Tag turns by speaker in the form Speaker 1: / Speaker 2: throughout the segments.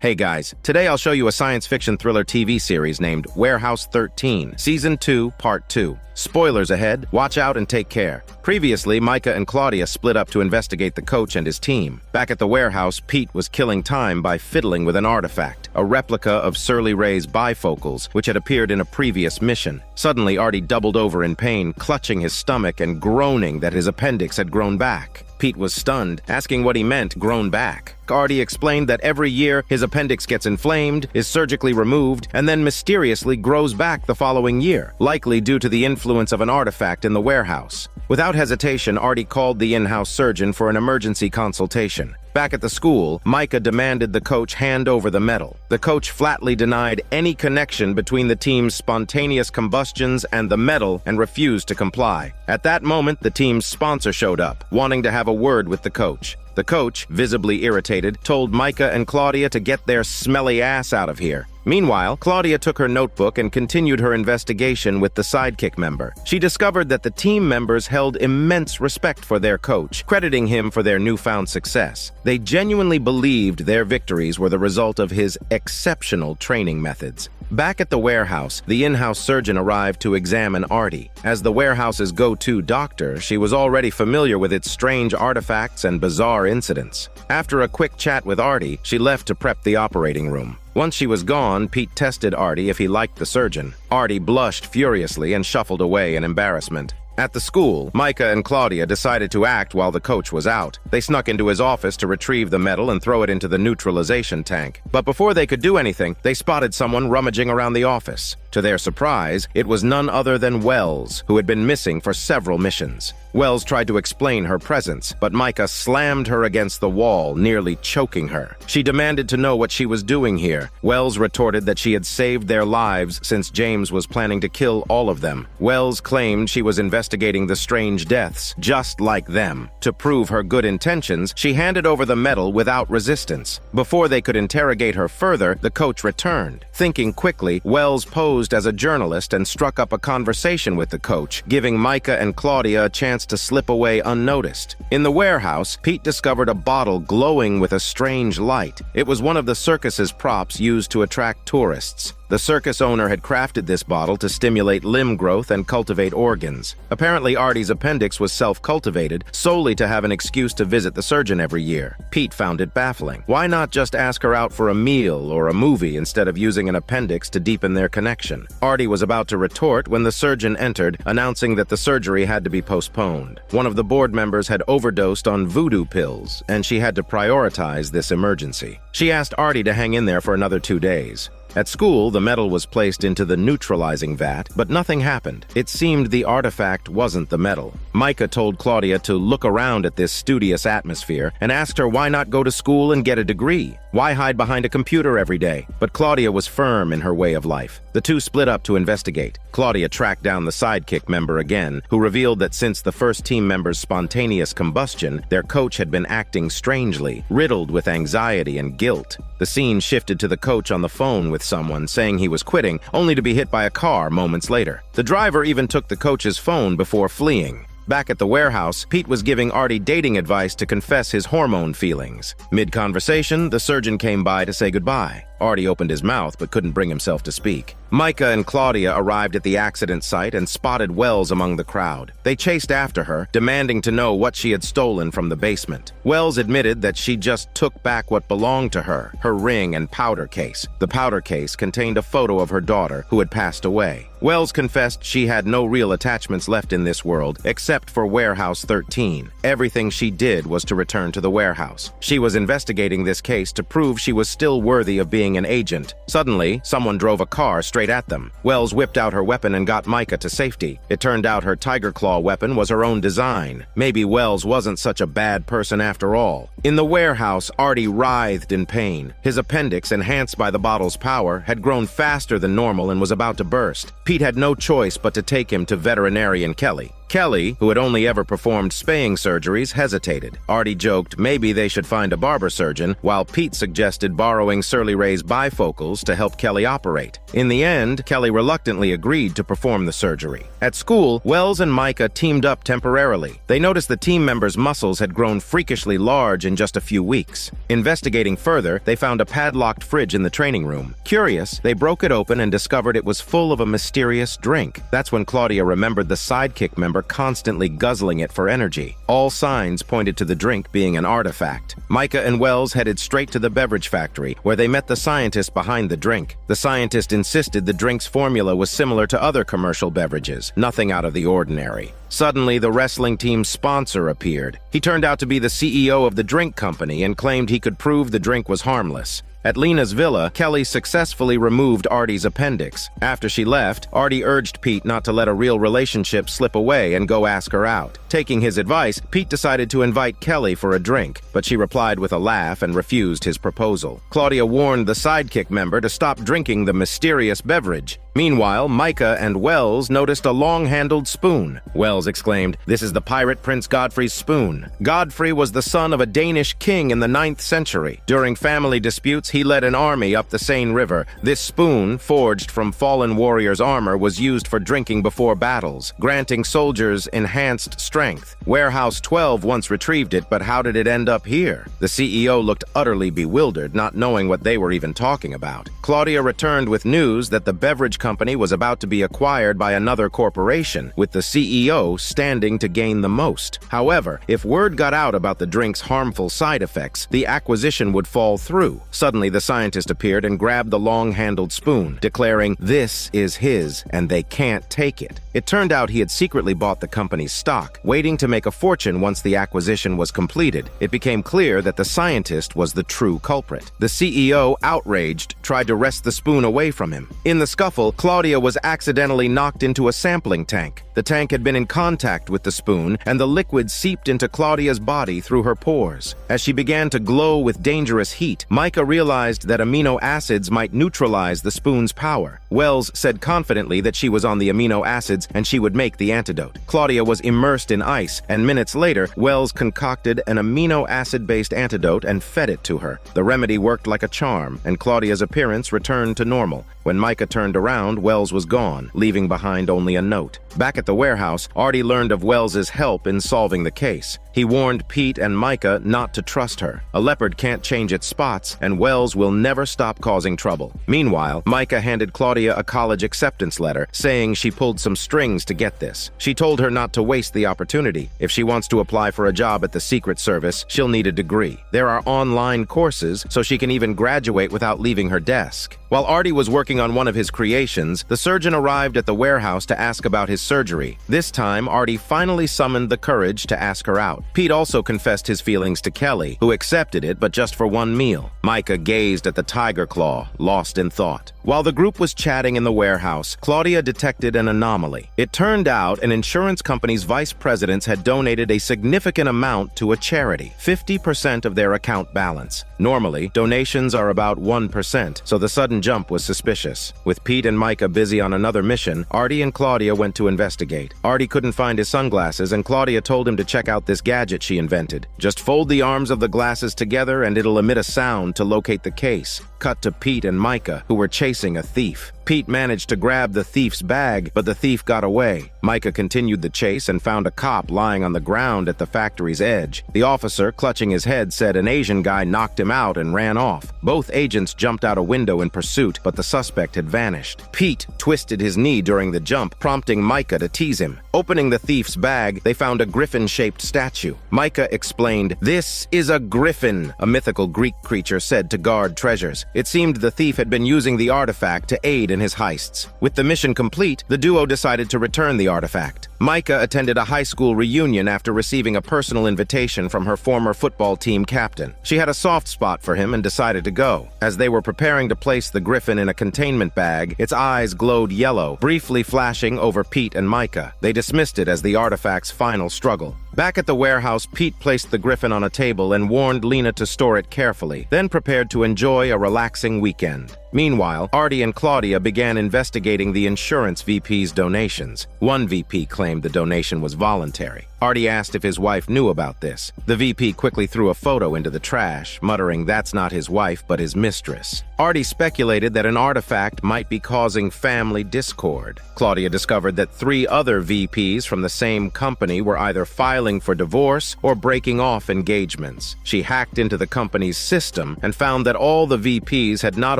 Speaker 1: Hey guys, today I'll show you a science fiction thriller TV series named Warehouse 13, Season 2, Part 2. Spoilers ahead, watch out and take care. Previously, Micah and Claudia split up to investigate the coach and his team. Back at the warehouse, Pete was killing time by fiddling with an artifact, a replica of Surly Ray's bifocals, which had appeared in a previous mission. Suddenly, Artie doubled over in pain, clutching his stomach and groaning that his appendix had grown back. Pete was stunned, asking what he meant, grown back. Artie explained that every year his appendix gets inflamed, is surgically removed, and then mysteriously grows back the following year, likely due to the influence of an artifact in the warehouse. Without hesitation, Artie called the in-house surgeon for an emergency consultation. Back at the school, Micah demanded the coach hand over the medal. The coach flatly denied any connection between the team's spontaneous combustions and the medal and refused to comply. At that moment, the team's sponsor showed up, wanting to have a word with the coach. The coach, visibly irritated, told Micah and Claudia to get their smelly ass out of here. Meanwhile, Claudia took her notebook and continued her investigation with the sidekick member. She discovered that the team members held immense respect for their coach, crediting him for their newfound success. They genuinely believed their victories were the result of his exceptional training methods. Back at the warehouse, the in-house surgeon arrived to examine Artie. As the warehouse's go-to doctor, she was already familiar with its strange artifacts and bizarre incidents. After a quick chat with Artie, she left to prep the operating room. Once she was gone, Pete tested Artie if he liked the surgeon. Artie blushed furiously and shuffled away in embarrassment. At the school, Micah and Claudia decided to act while the coach was out. They snuck into his office to retrieve the medal and throw it into the neutralization tank. But before they could do anything, they spotted someone rummaging around the office. To their surprise, it was none other than Wells, who had been missing for several missions. Wells tried to explain her presence, but Micah slammed her against the wall, nearly choking her. She demanded to know what she was doing here. Wells retorted that she had saved their lives since James was planning to kill all of them. Wells claimed she was investigating the strange deaths, just like them. To prove her good intentions, she handed over the medal without resistance. Before they could interrogate her further, the coach returned. Thinking quickly, Wells posed as a journalist and struck up a conversation with the coach, giving Micah and Claudia a chance to slip away unnoticed. In the warehouse, Pete discovered a bottle glowing with a strange light. It was one of the circus's props used to attract tourists. The circus owner had crafted this bottle to stimulate limb growth and cultivate organs. Apparently, Artie's appendix was self-cultivated solely to have an excuse to visit the surgeon every year. Pete found it baffling. Why not just ask her out for a meal or a movie instead of using an appendix to deepen their connection? Artie was about to retort when the surgeon entered, announcing that the surgery had to be postponed. One of the board members had overdosed on voodoo pills, and she had to prioritize this emergency. She asked Artie to hang in there for another 2 days. At school, the medal was placed into the neutralizing vat, but nothing happened. It seemed the artifact wasn't the medal. Micah told Claudia to look around at this studious atmosphere and asked her why not go to school and get a degree. Why hide behind a computer every day? But Claudia was firm in her way of life. The two split up to investigate. Claudia tracked down the sidekick member again, who revealed that since the first team member's spontaneous combustion, their coach had been acting strangely, riddled with anxiety and guilt. The scene shifted to the coach on the phone with someone saying he was quitting, only to be hit by a car moments later. The driver even took the coach's phone before fleeing. Back at the warehouse, Pete was giving Artie dating advice to confess his hormone feelings. Mid-conversation, the surgeon came by to say goodbye. Artie opened his mouth but couldn't bring himself to speak. Micah and Claudia arrived at the accident site and spotted Wells among the crowd. They chased after her, demanding to know what she had stolen from the basement. Wells admitted that she just took back what belonged to her, her ring and powder case. The powder case contained a photo of her daughter, who had passed away. Wells confessed she had no real attachments left in this world, except for Warehouse 13. Everything she did was to return to the warehouse. She was investigating this case to prove she was still worthy of being an agent. Suddenly, someone drove a car straight at them. Wells whipped out her weapon and got Micah to safety. It turned out her tiger claw weapon was her own design. Maybe Wells wasn't such a bad person after all. In the warehouse, Artie writhed in pain. His appendix, enhanced by the bottle's power, had grown faster than normal and was about to burst. Pete had no choice but to take him to veterinarian Kelly. Kelly, who had only ever performed spaying surgeries, hesitated. Artie joked maybe they should find a barber surgeon, while Pete suggested borrowing Surly Ray's x-rays bifocals to help Kelly operate. In the end, Kelly reluctantly agreed to perform the surgery. At school, Wells and Micah teamed up temporarily. They noticed the team members' muscles had grown freakishly large in just a few weeks. Investigating further, they found a padlocked fridge in the training room. Curious, they broke it open and discovered it was full of a mysterious drink. That's when Claudia remembered the sidekick member constantly guzzling it for energy. All signs pointed to the drink being an artifact. Micah and Wells headed straight to the beverage factory, where they met the scientist behind the drink. The scientist insisted the drink's formula was similar to other commercial beverages, nothing out of the ordinary. Suddenly, the wrestling team's sponsor appeared. He turned out to be the CEO of the drink company and claimed he could prove the drink was harmless. At Lena's villa, Kelly successfully removed Artie's appendix. After she left, Artie urged Pete not to let a real relationship slip away and go ask her out. Taking his advice, Pete decided to invite Kelly for a drink, but she replied with a laugh and refused his proposal. Claudia warned the sidekick member to stop drinking the mysterious beverage. Meanwhile, Micah and Wells noticed a long-handled spoon. Wells exclaimed, "This is the pirate Prince Godfrey's spoon." Godfrey was the son of a Danish king in the 9th century. During family disputes, he led an army up the Seine River. This spoon, forged from fallen warriors' armor, was used for drinking before battles, granting soldiers enhanced strength. Warehouse 12 once retrieved it, but how did it end up here? The CEO looked utterly bewildered, not knowing what they were even talking about. Claudia returned with news that the beverage company was about to be acquired by another corporation, with the CEO standing to gain the most. However, if word got out about the drink's harmful side effects, the acquisition would fall through. Suddenly, the scientist appeared and grabbed the long-handled spoon, declaring, "This is his, and they can't take it." It turned out he had secretly bought the company's stock, waiting to make a fortune once the acquisition was completed. It became clear that the scientist was the true culprit. The CEO, outraged, tried to wrest the spoon away from him. In the scuffle, Claudia was accidentally knocked into a sampling tank. The tank had been in contact with the spoon, and the liquid seeped into Claudia's body through her pores. As she began to glow with dangerous heat, Micah realized that amino acids might neutralize the spoon's power. Wells said confidently that she was on the amino acids and she would make the antidote. Claudia was immersed in ice, and minutes later, Wells concocted an amino acid-based antidote and fed it to her. The remedy worked like a charm, and Claudia's appearance returned to normal. When Micah turned around, Wells was gone, leaving behind only a note. Back at the warehouse, Artie learned of Wells's help in solving the case. He warned Pete and Micah not to trust her. A leopard can't change its spots, and Wells will never stop causing trouble. Meanwhile, Micah handed Claudia a college acceptance letter, saying she pulled some strings to get this. She told her not to waste the opportunity. If she wants to apply for a job at the Secret Service, she'll need a degree. There are online courses, so she can even graduate without leaving her desk. While Artie was working on one of his creations, the surgeon arrived at the warehouse to ask about his surgery. This time, Artie finally summoned the courage to ask her out. Pete also confessed his feelings to Kelly, who accepted it, but just for one meal. Micah gazed at the tiger claw, lost in thought. While the group was chatting in the warehouse, Claudia detected an anomaly. It turned out an insurance company's vice presidents had donated a significant amount to a charity, 50% of their account balance. Normally, donations are about 1%, so the sudden jump was suspicious. With Pete and Micah busy on another mission, Artie and Claudia went to investigate. Artie couldn't find his sunglasses, and Claudia told him to check out this gadget she invented. Just fold the arms of the glasses together and it'll emit a sound to locate the case. Cut to Pete and Micah, who were chasing a thief. Pete managed to grab the thief's bag, but the thief got away. Micah continued the chase and found a cop lying on the ground at the factory's edge. The officer, clutching his head, said an Asian guy knocked him out and ran off. Both agents jumped out a window in pursuit, but the suspect had vanished. Pete twisted his knee during the jump, prompting Micah to tease him. Opening the thief's bag, they found a griffin-shaped statue. Micah explained, "This is a griffin," a mythical Greek creature said to guard treasures. It seemed the thief had been using the artifact to aid in his heists. With the mission complete, the duo decided to return the artifact. Micah attended a high school reunion after receiving a personal invitation from her former football team captain. She had a soft spot for him and decided to go. As they were preparing to place the griffin in a containment bag, its eyes glowed yellow, briefly flashing over Pete and Micah. They dismissed it as the artifact's final struggle. Back at the warehouse, Pete placed the griffin on a table and warned Lena to store it carefully, then prepared to enjoy a relaxing weekend. Meanwhile, Artie and Claudia began investigating the insurance VP's donations. One VP claimed the donation was voluntary. Artie asked if his wife knew about this. The VP quickly threw a photo into the trash, muttering that's not his wife but his mistress. Artie speculated that an artifact might be causing family discord. Claudia discovered that 3 other VPs from the same company were either filing for divorce or breaking off engagements. She hacked into the company's system and found that all the VPs had not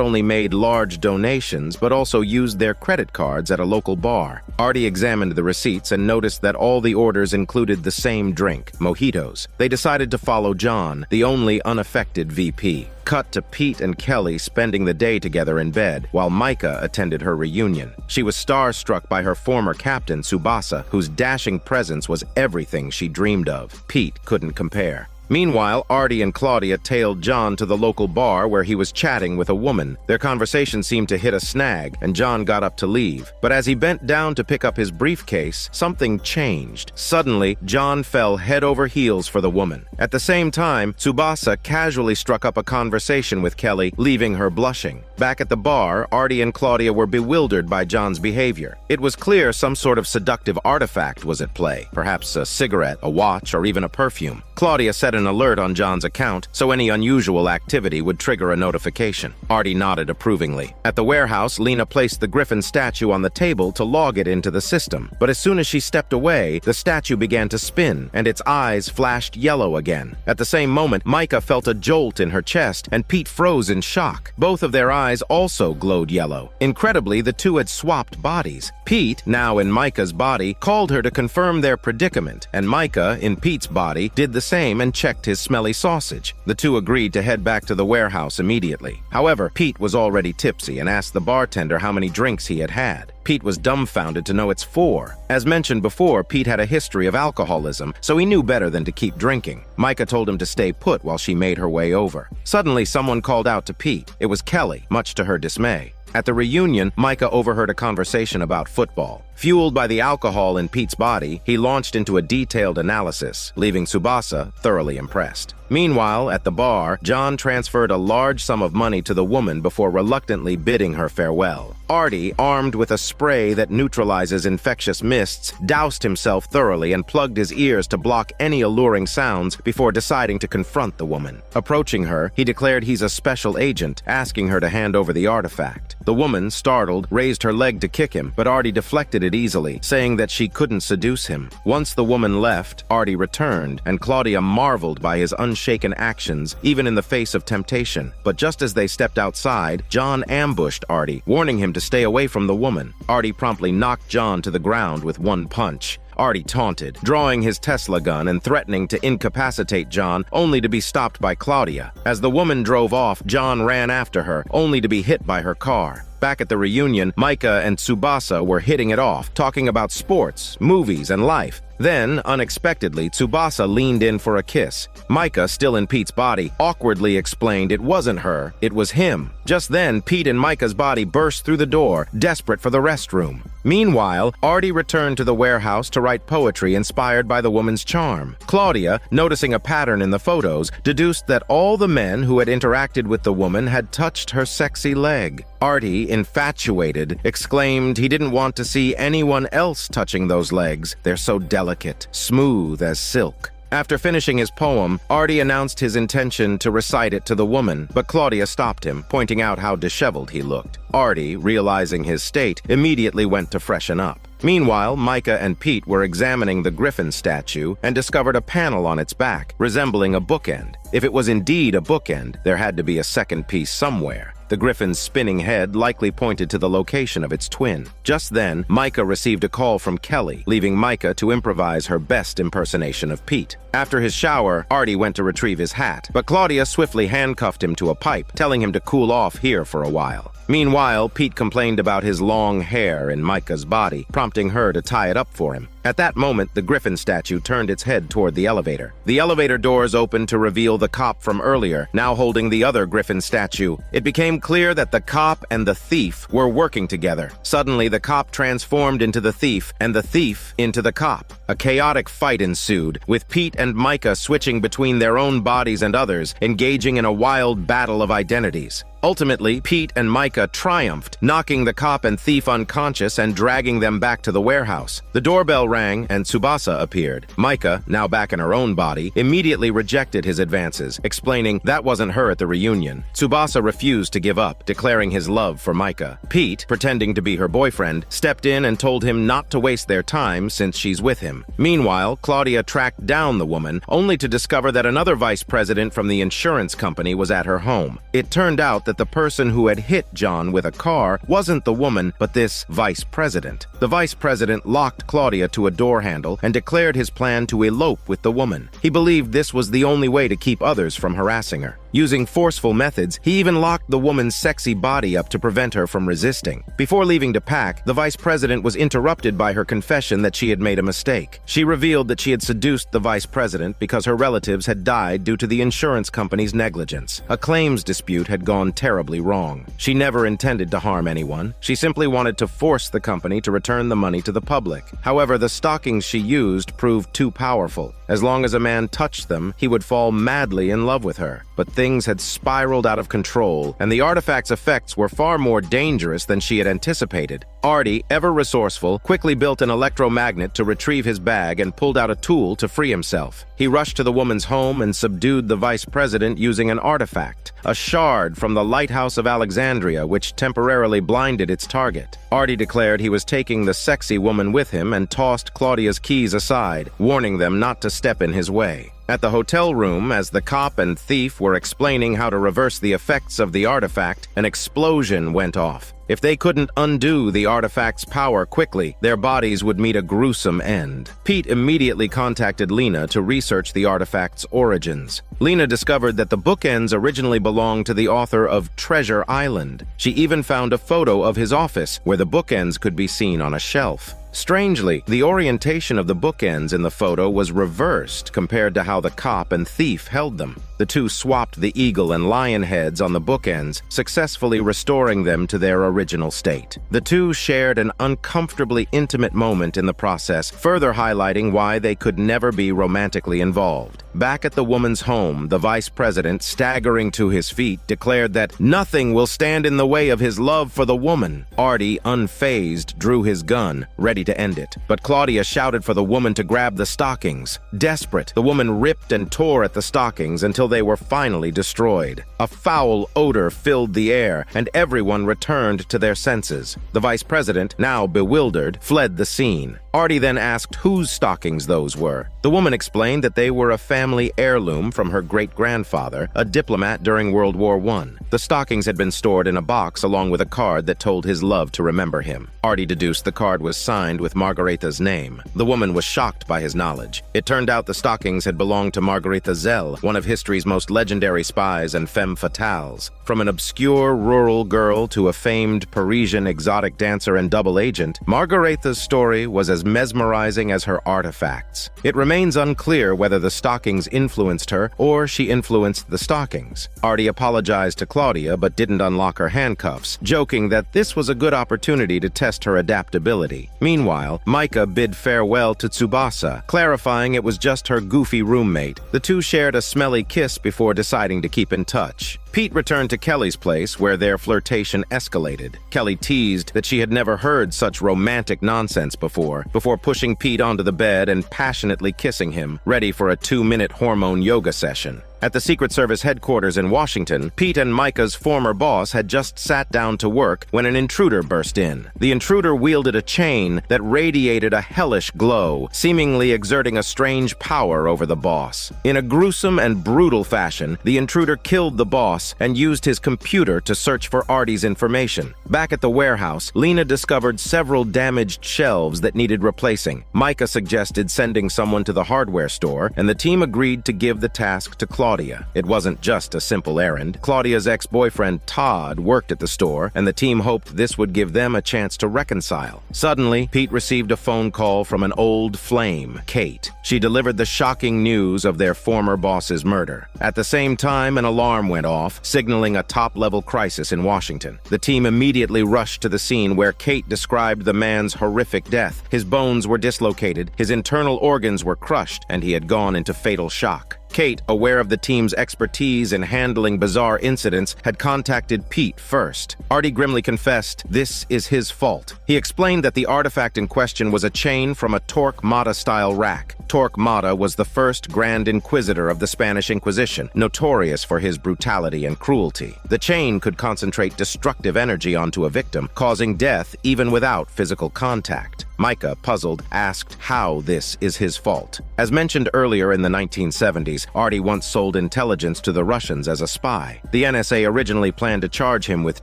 Speaker 1: only made large donations but also used their credit cards at a local bar. Artie examined the receipts and noticed that all the orders included the same drink, mojitos. They decided to follow John, the only unaffected VP. Cut to Pete and Kelly spending the day together in bed, while Micah attended her reunion. She was starstruck by her former captain, Tsubasa, whose dashing presence was everything she dreamed of. Pete couldn't compare. Meanwhile, Artie and Claudia tailed John to the local bar where he was chatting with a woman. Their conversation seemed to hit a snag, and John got up to leave. But as he bent down to pick up his briefcase, something changed. Suddenly, John fell head over heels for the woman. At the same time, Tsubasa casually struck up a conversation with Kelly, leaving her blushing. Back at the bar, Artie and Claudia were bewildered by John's behavior. It was clear some sort of seductive artifact was at play, perhaps a cigarette, a watch, or even a perfume. Claudia set an alert on John's account, so any unusual activity would trigger a notification. Artie nodded approvingly. At the warehouse, Lena placed the Griffin statue on the table to log it into the system. But as soon as she stepped away, the statue began to spin, and its eyes flashed yellow again. At the same moment, Micah felt a jolt in her chest, and Pete froze in shock. Both of their eyes also glowed yellow. Incredibly, the two had swapped bodies. Pete, now in Micah's body, called her to confirm their predicament, and Micah, in Pete's body, did the same and checked his smelly sausage. The two agreed to head back to the warehouse immediately. However, Pete was already tipsy and asked the bartender how many drinks he had had. Pete was dumbfounded to know it's 4. As mentioned before, Pete had a history of alcoholism, so he knew better than to keep drinking. Micah told him to stay put while she made her way over. Suddenly, someone called out to Pete. It was Kelly, much to her dismay. At the reunion, Micah overheard a conversation about football. Fueled by the alcohol in Pete's body, he launched into a detailed analysis, leaving Tsubasa thoroughly impressed. Meanwhile, at the bar, John transferred a large sum of money to the woman before reluctantly bidding her farewell. Artie, armed with a spray that neutralizes infectious mists, doused himself thoroughly and plugged his ears to block any alluring sounds before deciding to confront the woman. Approaching her, he declared he's a special agent, asking her to hand over the artifact. The woman, startled, raised her leg to kick him, but Artie deflected it easily, saying that she couldn't seduce him. Once the woman left, Artie returned, and Claudia marveled by his unshaken actions, even in the face of temptation. But just as they stepped outside, John ambushed Artie, warning him to stay away from the woman. Artie promptly knocked John to the ground with one punch. Artie taunted, drawing his Tesla gun and threatening to incapacitate John, only to be stopped by Claudia. As the woman drove off, John ran after her, only to be hit by her car. Back at the reunion, Micah and Tsubasa were hitting it off, talking about sports, movies, and life. Then, unexpectedly, Tsubasa leaned in for a kiss. Micah, still in Pete's body, awkwardly explained it wasn't her, it was him. Just then, Pete and Micah's body burst through the door, desperate for the restroom. Meanwhile, Artie returned to the warehouse to write poetry inspired by the woman's charm. Claudia, noticing a pattern in the photos, deduced that all the men who had interacted with the woman had touched her sexy leg. Artie, infatuated, exclaimed he didn't want to see anyone else touching those legs. They're so delicate, smooth as silk. After finishing his poem, Artie announced his intention to recite it to the woman, but Claudia stopped him, pointing out how disheveled he looked. Artie, realizing his state, immediately went to freshen up. Meanwhile, Micah and Pete were examining the Griffin statue and discovered a panel on its back, resembling a bookend. If it was indeed a bookend, there had to be a second piece somewhere. The Griffin's spinning head likely pointed to the location of its twin. Just then, Micah received a call from Kelly, leaving Micah to improvise her best impersonation of Pete. After his shower, Artie went to retrieve his hat, but Claudia swiftly handcuffed him to a pipe, telling him to cool off here for a while. Meanwhile, Pete complained about his long hair in Micah's body, prompting her to tie it up for him. At that moment, the Griffin statue turned its head toward the elevator. The elevator doors opened to reveal the cop from earlier, now holding the other Griffin statue. It became clear that the cop and the thief were working together. Suddenly, the cop transformed into the thief, and the thief into the cop. A chaotic fight ensued, with Pete and Micah switching between their own bodies and others, engaging in a wild battle of identities. Ultimately, Pete and Micah triumphed, knocking the cop and thief unconscious and dragging them back to the warehouse. The doorbell rang and Tsubasa appeared. Micah, now back in her own body, immediately rejected his advances, explaining that wasn't her at the reunion. Tsubasa refused to give up, declaring his love for Micah. Pete, pretending to be her boyfriend, stepped in and told him not to waste their time since she's with him. Meanwhile, Claudia tracked down the woman, only to discover that another vice president from the insurance company was at her home. It turned out that the person who had hit John with a car wasn't the woman, but this vice president. The vice president locked Claudia to a door handle and declared his plan to elope with the woman. He believed this was the only way to keep others from harassing her. Using forceful methods, he even locked the woman's sexy body up to prevent her from resisting. Before leaving to pack, the vice president was interrupted by her confession that she had made a mistake. She revealed that she had seduced the vice president because her relatives had died due to the insurance company's negligence. A claims dispute had gone terribly wrong. She never intended to harm anyone. She simply wanted to force the company to return the money to the public. However, the stockings she used proved too powerful. As long as a man touched them, he would fall madly in love with her. But things had spiraled out of control, and the artifact's effects were far more dangerous than she had anticipated. Artie, ever resourceful, quickly built an electromagnet to retrieve his bag and pulled out a tool to free himself. He rushed to the woman's home and subdued the vice president using an artifact, a shard from the Lighthouse of Alexandria, which temporarily blinded its target. Artie declared he was taking the sexy woman with him and tossed Claudia's keys aside, warning them not to step in his way. At the hotel room, as the cop and thief were explaining how to reverse the effects of the artifact, an explosion went off. If they couldn't undo the artifact's power quickly, their bodies would meet a gruesome end. Pete immediately contacted Lena to research the artifact's origins. Lena discovered that the bookends originally belonged to the author of Treasure Island. She even found a photo of his office, where the bookends could be seen on a shelf. Strangely, the orientation of the bookends in the photo was reversed compared to how the cop and thief held them. The two swapped the eagle and lion heads on the bookends, successfully restoring them to their original state. The two shared an uncomfortably intimate moment in the process, further highlighting why they could never be romantically involved. Back at the woman's home, the vice president, staggering to his feet, declared that nothing will stand in the way of his love for the woman. Artie, unfazed, drew his gun, ready to end it. But Claudia shouted for the woman to grab the stockings. Desperate, the woman ripped and tore at the stockings until they were finally destroyed. A foul odor filled the air, and everyone returned to their senses. The vice president, now bewildered, fled the scene. Artie then asked whose stockings those were. The woman explained that they were a family heirloom from her great-grandfather, a diplomat during World War I. The stockings had been stored in a box along with a card that told his love to remember him. Artie deduced the card was signed with Margareta's name. The woman was shocked by his knowledge. It turned out the stockings had belonged to Margareta Zell, one of history's most legendary spies and femme fatales. From an obscure rural girl to a famed Parisian exotic dancer and double agent, Margareta's story was as mesmerizing as her artifacts. It remains unclear whether the stockings influenced her or she influenced the stockings. Artie apologized to Claudia but didn't unlock her handcuffs, joking that this was a good opportunity to test her adaptability. Meanwhile, Micah bid farewell to Tsubasa, clarifying it was just her goofy roommate. The two shared a smelly kiss before deciding to keep in touch. Pete returned to Kelly's place, where their flirtation escalated. Kelly teased that she had never heard such romantic nonsense before pushing Pete onto the bed and passionately kissing him, ready for a 2-minute hormone yoga session. At the Secret Service headquarters in Washington, Pete and Micah's former boss had just sat down to work when an intruder burst in. The intruder wielded a chain that radiated a hellish glow, seemingly exerting a strange power over the boss. In a gruesome and brutal fashion, the intruder killed the boss and used his computer to search for Artie's information. Back at the warehouse, Lena discovered several damaged shelves that needed replacing. Micah suggested sending someone to the hardware store, and the team agreed to give the task to Claudia. It wasn't just a simple errand. Claudia's ex-boyfriend, Todd, worked at the store, and the team hoped this would give them a chance to reconcile. Suddenly, Pete received a phone call from an old flame, Kate. She delivered the shocking news of their former boss's murder. At the same time, an alarm went off, signaling a top-level crisis in Washington. The team immediately rushed to the scene where Kate described the man's horrific death. His bones were dislocated, his internal organs were crushed, and he had gone into fatal shock. Kate, aware of the team's expertise in handling bizarre incidents, had contacted Pete first. Artie grimly confessed this is his fault. He explained that the artifact in question was a chain from a Torquemada-style rack. Torquemada was the first Grand Inquisitor of the Spanish Inquisition, notorious for his brutality and cruelty. The chain could concentrate destructive energy onto a victim, causing death even without physical contact. Micah, puzzled, asked how this is his fault. As mentioned earlier in the 1970s, Artie once sold intelligence to the Russians as a spy. The NSA originally planned to charge him with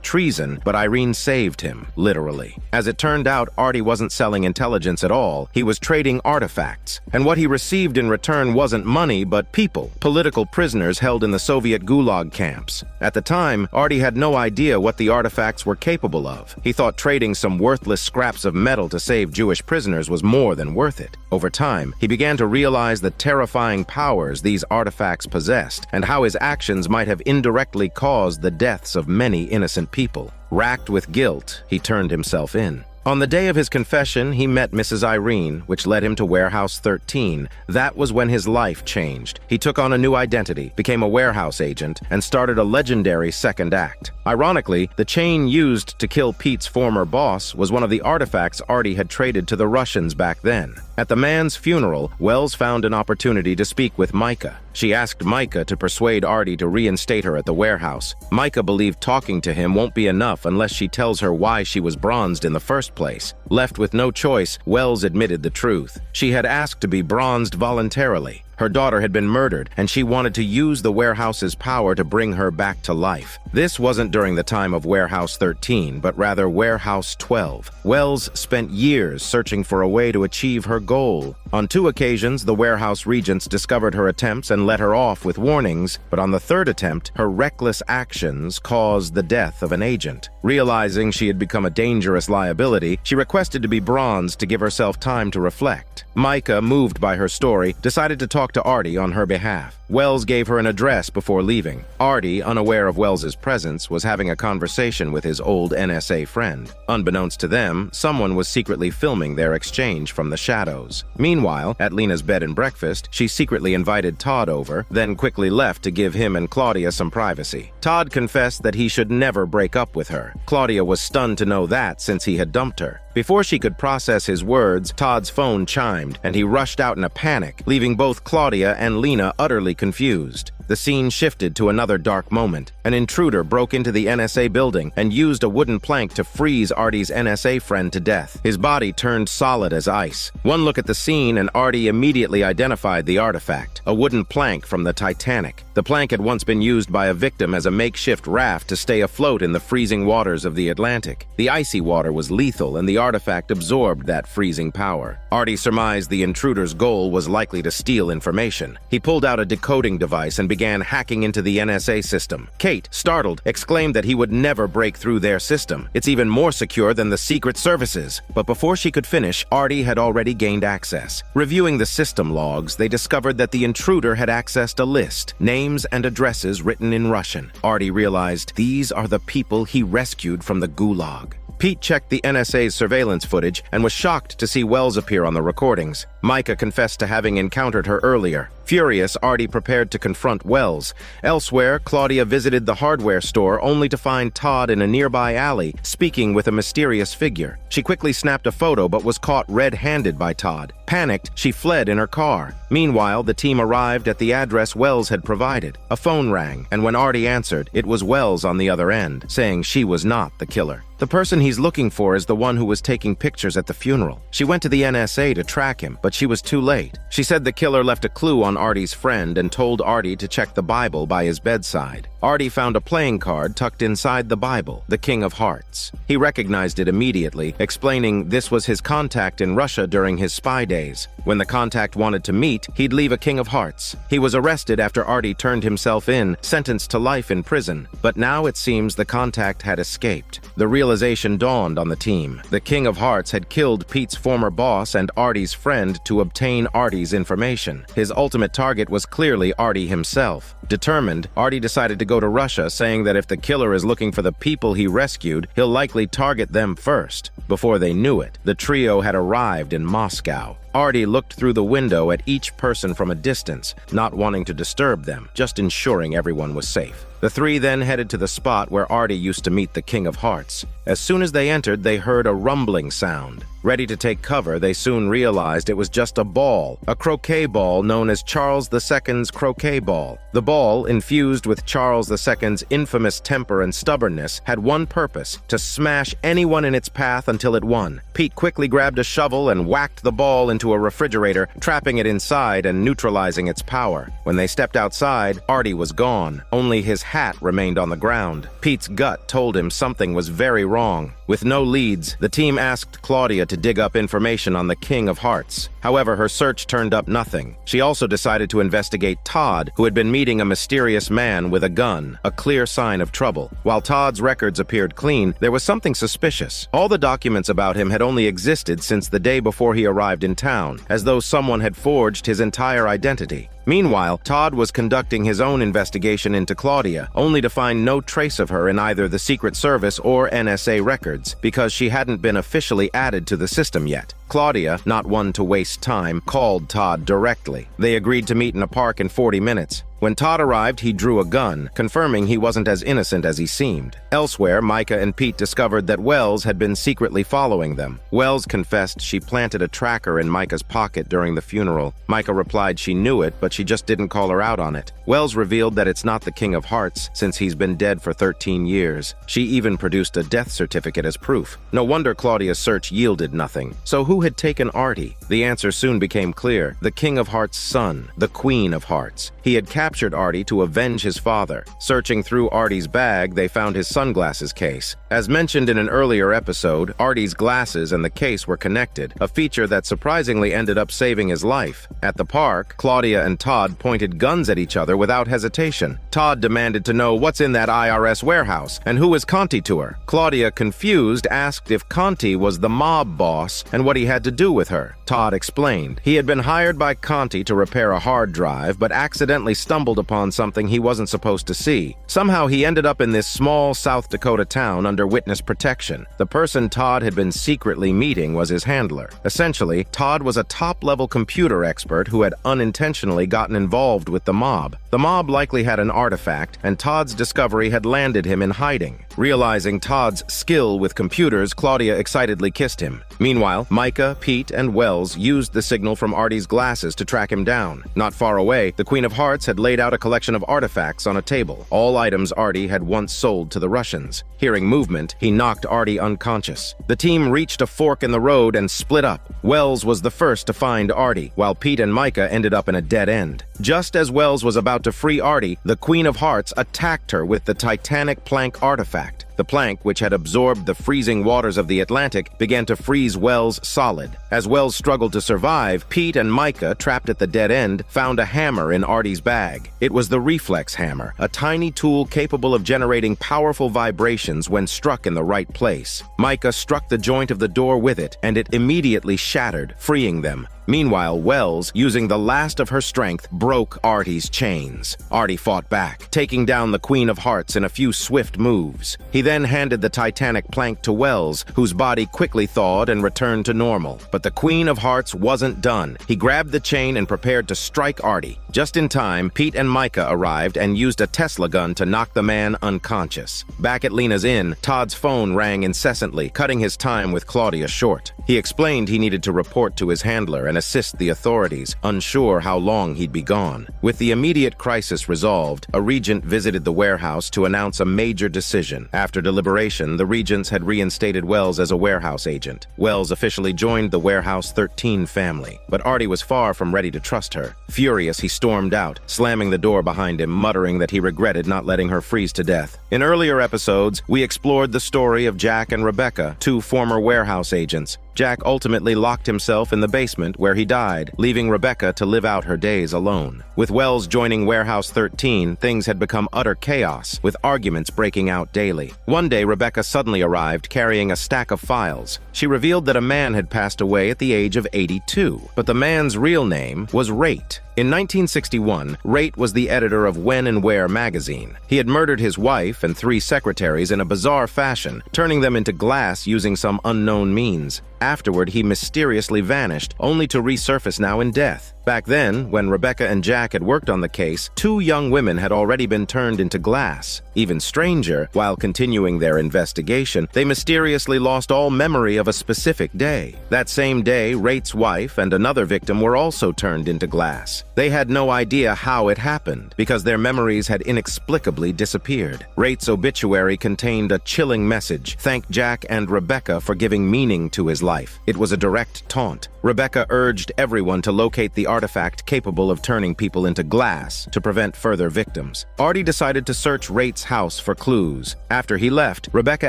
Speaker 1: treason, but Irene saved him, literally. As it turned out, Artie wasn't selling intelligence at all. He was trading artifacts. And what he received in return wasn't money, but people, political prisoners held in the Soviet Gulag camps. At the time, Artie had no idea what the artifacts were capable of. He thought trading some worthless scraps of metal to save Jewish prisoners was more than worth it. Over time, he began to realize the terrifying powers these artifacts possessed and how his actions might have indirectly caused the deaths of many innocent people. Racked with guilt, he turned himself in. On the day of his confession, he met Mrs. Irene, which led him to Warehouse 13. That was when his life changed. He took on a new identity, became a warehouse agent, and started a legendary second act. Ironically, the chain used to kill Pete's former boss was one of the artifacts Artie had traded to the Russians back then. At the man's funeral, Wells found an opportunity to speak with Micah. She asked Micah to persuade Artie to reinstate her at the warehouse. Micah believed talking to him won't be enough unless she tells her why she was bronzed in the first place. Left with no choice, Wells admitted the truth. She had asked to be bronzed voluntarily. Her daughter had been murdered, and she wanted to use the warehouse's power to bring her back to life. This wasn't during the time of Warehouse 13, but rather Warehouse 12. Wells spent years searching for a way to achieve her goal. On 2 occasions, the warehouse regents discovered her attempts and let her off with warnings, but on the 3rd attempt, her reckless actions caused the death of an agent. Realizing she had become a dangerous liability, she requested to be bronzed to give herself time to reflect. Micah, moved by her story, decided to talk to Artie on her behalf. Wells gave her an address before leaving. Artie, unaware of Wells's presence, was having a conversation with his old NSA friend. Unbeknownst to them, someone was secretly filming their exchange from the shadows. Meanwhile, at Lena's bed and breakfast, she secretly invited Todd over, then quickly left to give him and Claudia some privacy. Todd confessed that he should never break up with her. Claudia was stunned to know that since he had dumped her. Before she could process his words, Todd's phone chimed, and he rushed out in a panic, leaving both Claudia and Lena utterly confused. The scene shifted to another dark moment. An intruder broke into the NSA building and used a wooden plank to freeze Artie's NSA friend to death. His body turned solid as ice. One look at the scene and Artie immediately identified the artifact, a wooden plank from the Titanic. The plank had once been used by a victim as a makeshift raft to stay afloat in the freezing waters of the Atlantic. The icy water was lethal, and the artifact absorbed that freezing power. Artie surmised the intruder's goal was likely to steal information. He pulled out a decoding device and began hacking into the NSA system. Kate, startled, exclaimed that he would never break through their system. It's even more secure than the Secret Services. But before she could finish, Artie had already gained access. Reviewing the system logs, they discovered that the intruder had accessed a list, names and addresses written in Russian. Artie realized these are the people he rescued from the Gulag. Pete checked the NSA's surveillance footage and was shocked to see Wells appear on the recordings. Micah confessed to having encountered her earlier. Furious, Artie prepared to confront Wells. Elsewhere, Claudia visited the hardware store only to find Todd in a nearby alley, speaking with a mysterious figure. She quickly snapped a photo but was caught red-handed by Todd. Panicked, she fled in her car. Meanwhile, the team arrived at the address Wells had provided. A phone rang, and when Artie answered, it was Wells on the other end, saying she was not the killer. The person he's looking for is the one who was taking pictures at the funeral. She went to the NSA to track him, but she was too late. She said the killer left a clue on Artie's friend and told Artie to check the Bible by his bedside. Artie found a playing card tucked inside the Bible, the King of Hearts. He recognized it immediately, explaining this was his contact in Russia during his spy days. When the contact wanted to meet, he'd leave a King of Hearts. He was arrested after Artie turned himself in, sentenced to life in prison. But now it seems the contact had escaped. The realization dawned on the team. The King of Hearts had killed Pete's former boss and Artie's friend to obtain Artie's information. His ultimate target was clearly Artie himself. Determined, Artie decided to go to Russia, saying that if the killer is looking for the people he rescued, he'll likely target them first. Before they knew it, the trio had arrived in Moscow. Artie looked through the window at each person from a distance, not wanting to disturb them, just ensuring everyone was safe. The three then headed to the spot where Artie used to meet the King of Hearts. As soon as they entered, they heard a rumbling sound. Ready to take cover, they soon realized it was just a ball, a croquet ball known as Charles II's croquet ball. The ball, infused with Charles II's infamous temper and stubbornness, had one purpose: to smash anyone in its path until it won. Pete quickly grabbed a shovel and whacked the ball into a refrigerator, trapping it inside and neutralizing its power. When they stepped outside, Artie was gone. Only his hat remained on the ground. Pete's gut told him something was very wrong. With no leads, the team asked Claudia to dig up information on the King of Hearts. However, her search turned up nothing. She also decided to investigate Todd, who had been meeting a mysterious man with a gun, a clear sign of trouble. While Todd's records appeared clean, there was something suspicious. All the documents about him had only existed since the day before he arrived in town, as though someone had forged his entire identity. Meanwhile, Todd was conducting his own investigation into Claudia, only to find no trace of her in either the Secret Service or NSA records, because she hadn't been officially added to the system yet. Claudia, not one to waste time, called Todd directly. They agreed to meet in a park in 40 minutes. When Todd arrived, he drew a gun, confirming he wasn't as innocent as he seemed. Elsewhere, Micah and Pete discovered that Wells had been secretly following them. Wells confessed she planted a tracker in Micah's pocket during the funeral. Micah replied she knew it, but she just didn't call her out on it. Wells revealed that it's not the King of Hearts, since he's been dead for 13 years. She even produced a death certificate as proof. No wonder Claudia's search yielded nothing. So who had taken Artie? The answer soon became clear: the King of Hearts' son, the Queen of Hearts. He had captured Artie to avenge his father. Searching through Artie's bag, they found his sunglasses case. As mentioned in an earlier episode, Artie's glasses and the case were connected, a feature that surprisingly ended up saving his life. At the park, Claudia and Todd pointed guns at each other without hesitation. Todd demanded to know what's in that IRS warehouse and who is Conti to her. Claudia, confused, asked if Conti was the mob boss and what he had to do with her. Todd explained. He had been hired by Conti to repair a hard drive, but accidentally stumbled upon something he wasn't supposed to see. Somehow he ended up in this small South Dakota town under witness protection. The person Todd had been secretly meeting was his handler. Essentially, Todd was a top-level computer expert who had unintentionally gotten involved with the mob. The mob likely had an artifact, and Todd's discovery had landed him in hiding. Realizing Todd's skill with computers, Claudia excitedly kissed him. Meanwhile, Micah, Pete, and Wells used the signal from Artie's glasses to track him down. Not far away, the Queen of Hearts had laid out a collection of artifacts on a table, all items Artie had once sold to the Russians. Hearing movement, he knocked Artie unconscious. The team reached a fork in the road and split up. Wells was the first to find Artie, while Pete and Micah ended up in a dead end. Just as Wells was about to free Artie, the Queen of Hearts attacked her with the Titanic plank artifact. The plank, which had absorbed the freezing waters of the Atlantic, began to freeze Wells solid. As Wells struggled to survive, Pete and Micah, trapped at the dead end, found a hammer in Artie's bag. It was the reflex hammer, a tiny tool capable of generating powerful vibrations when struck in the right place. Micah struck the joint of the door with it, and it immediately shattered, freeing them. Meanwhile, Wells, using the last of her strength, broke Artie's chains. Artie fought back, taking down the Queen of Hearts in a few swift moves. He then handed the Titanic plank to Wells, whose body quickly thawed and returned to normal. But the Queen of Hearts wasn't done. He grabbed the chain and prepared to strike Artie. Just in time, Pete and Micah arrived and used a Tesla gun to knock the man unconscious. Back at Lena's inn, Todd's phone rang incessantly, cutting his time with Claudia short. He explained he needed to report to his handler and assist the authorities, unsure how long he'd be gone. With the immediate crisis resolved, a regent visited the warehouse to announce a major decision. After deliberation, the regents had reinstated Wells as a warehouse agent. Wells officially joined the Warehouse 13 family, but Artie was far from ready to trust her. Furious, he stormed out, slamming the door behind him, muttering that he regretted not letting her freeze to death. In earlier episodes, we explored the story of Jack and Rebecca, two former warehouse agents. Jack ultimately locked himself in the basement where he died, leaving Rebecca to live out her days alone. With Wells joining Warehouse 13, things had become utter chaos, with arguments breaking out daily. One day, Rebecca suddenly arrived carrying a stack of files. She revealed that a man had passed away at the age of 82, but the man's real name was Rate. In 1961, Rate was the editor of When and Where magazine. He had murdered his wife and 3 secretaries in a bizarre fashion, turning them into glass using some unknown means. afterward he mysteriously vanished, only to resurface now in death. Back then, when Rebecca and Jack had worked on the case, 2 young women had already been turned into glass. Even stranger, while continuing their investigation, they mysteriously lost all memory of a specific day. That same day, Rate's wife and another victim were also turned into glass. They had no idea how it happened, because their memories had inexplicably disappeared. Rate's obituary contained a chilling message: thank Jack and Rebecca for giving meaning to his life. It was a direct taunt. Rebecca urged everyone to locate the artifact capable of turning people into glass to prevent further victims. Artie decided to search Rate's house for clues. After he left, Rebecca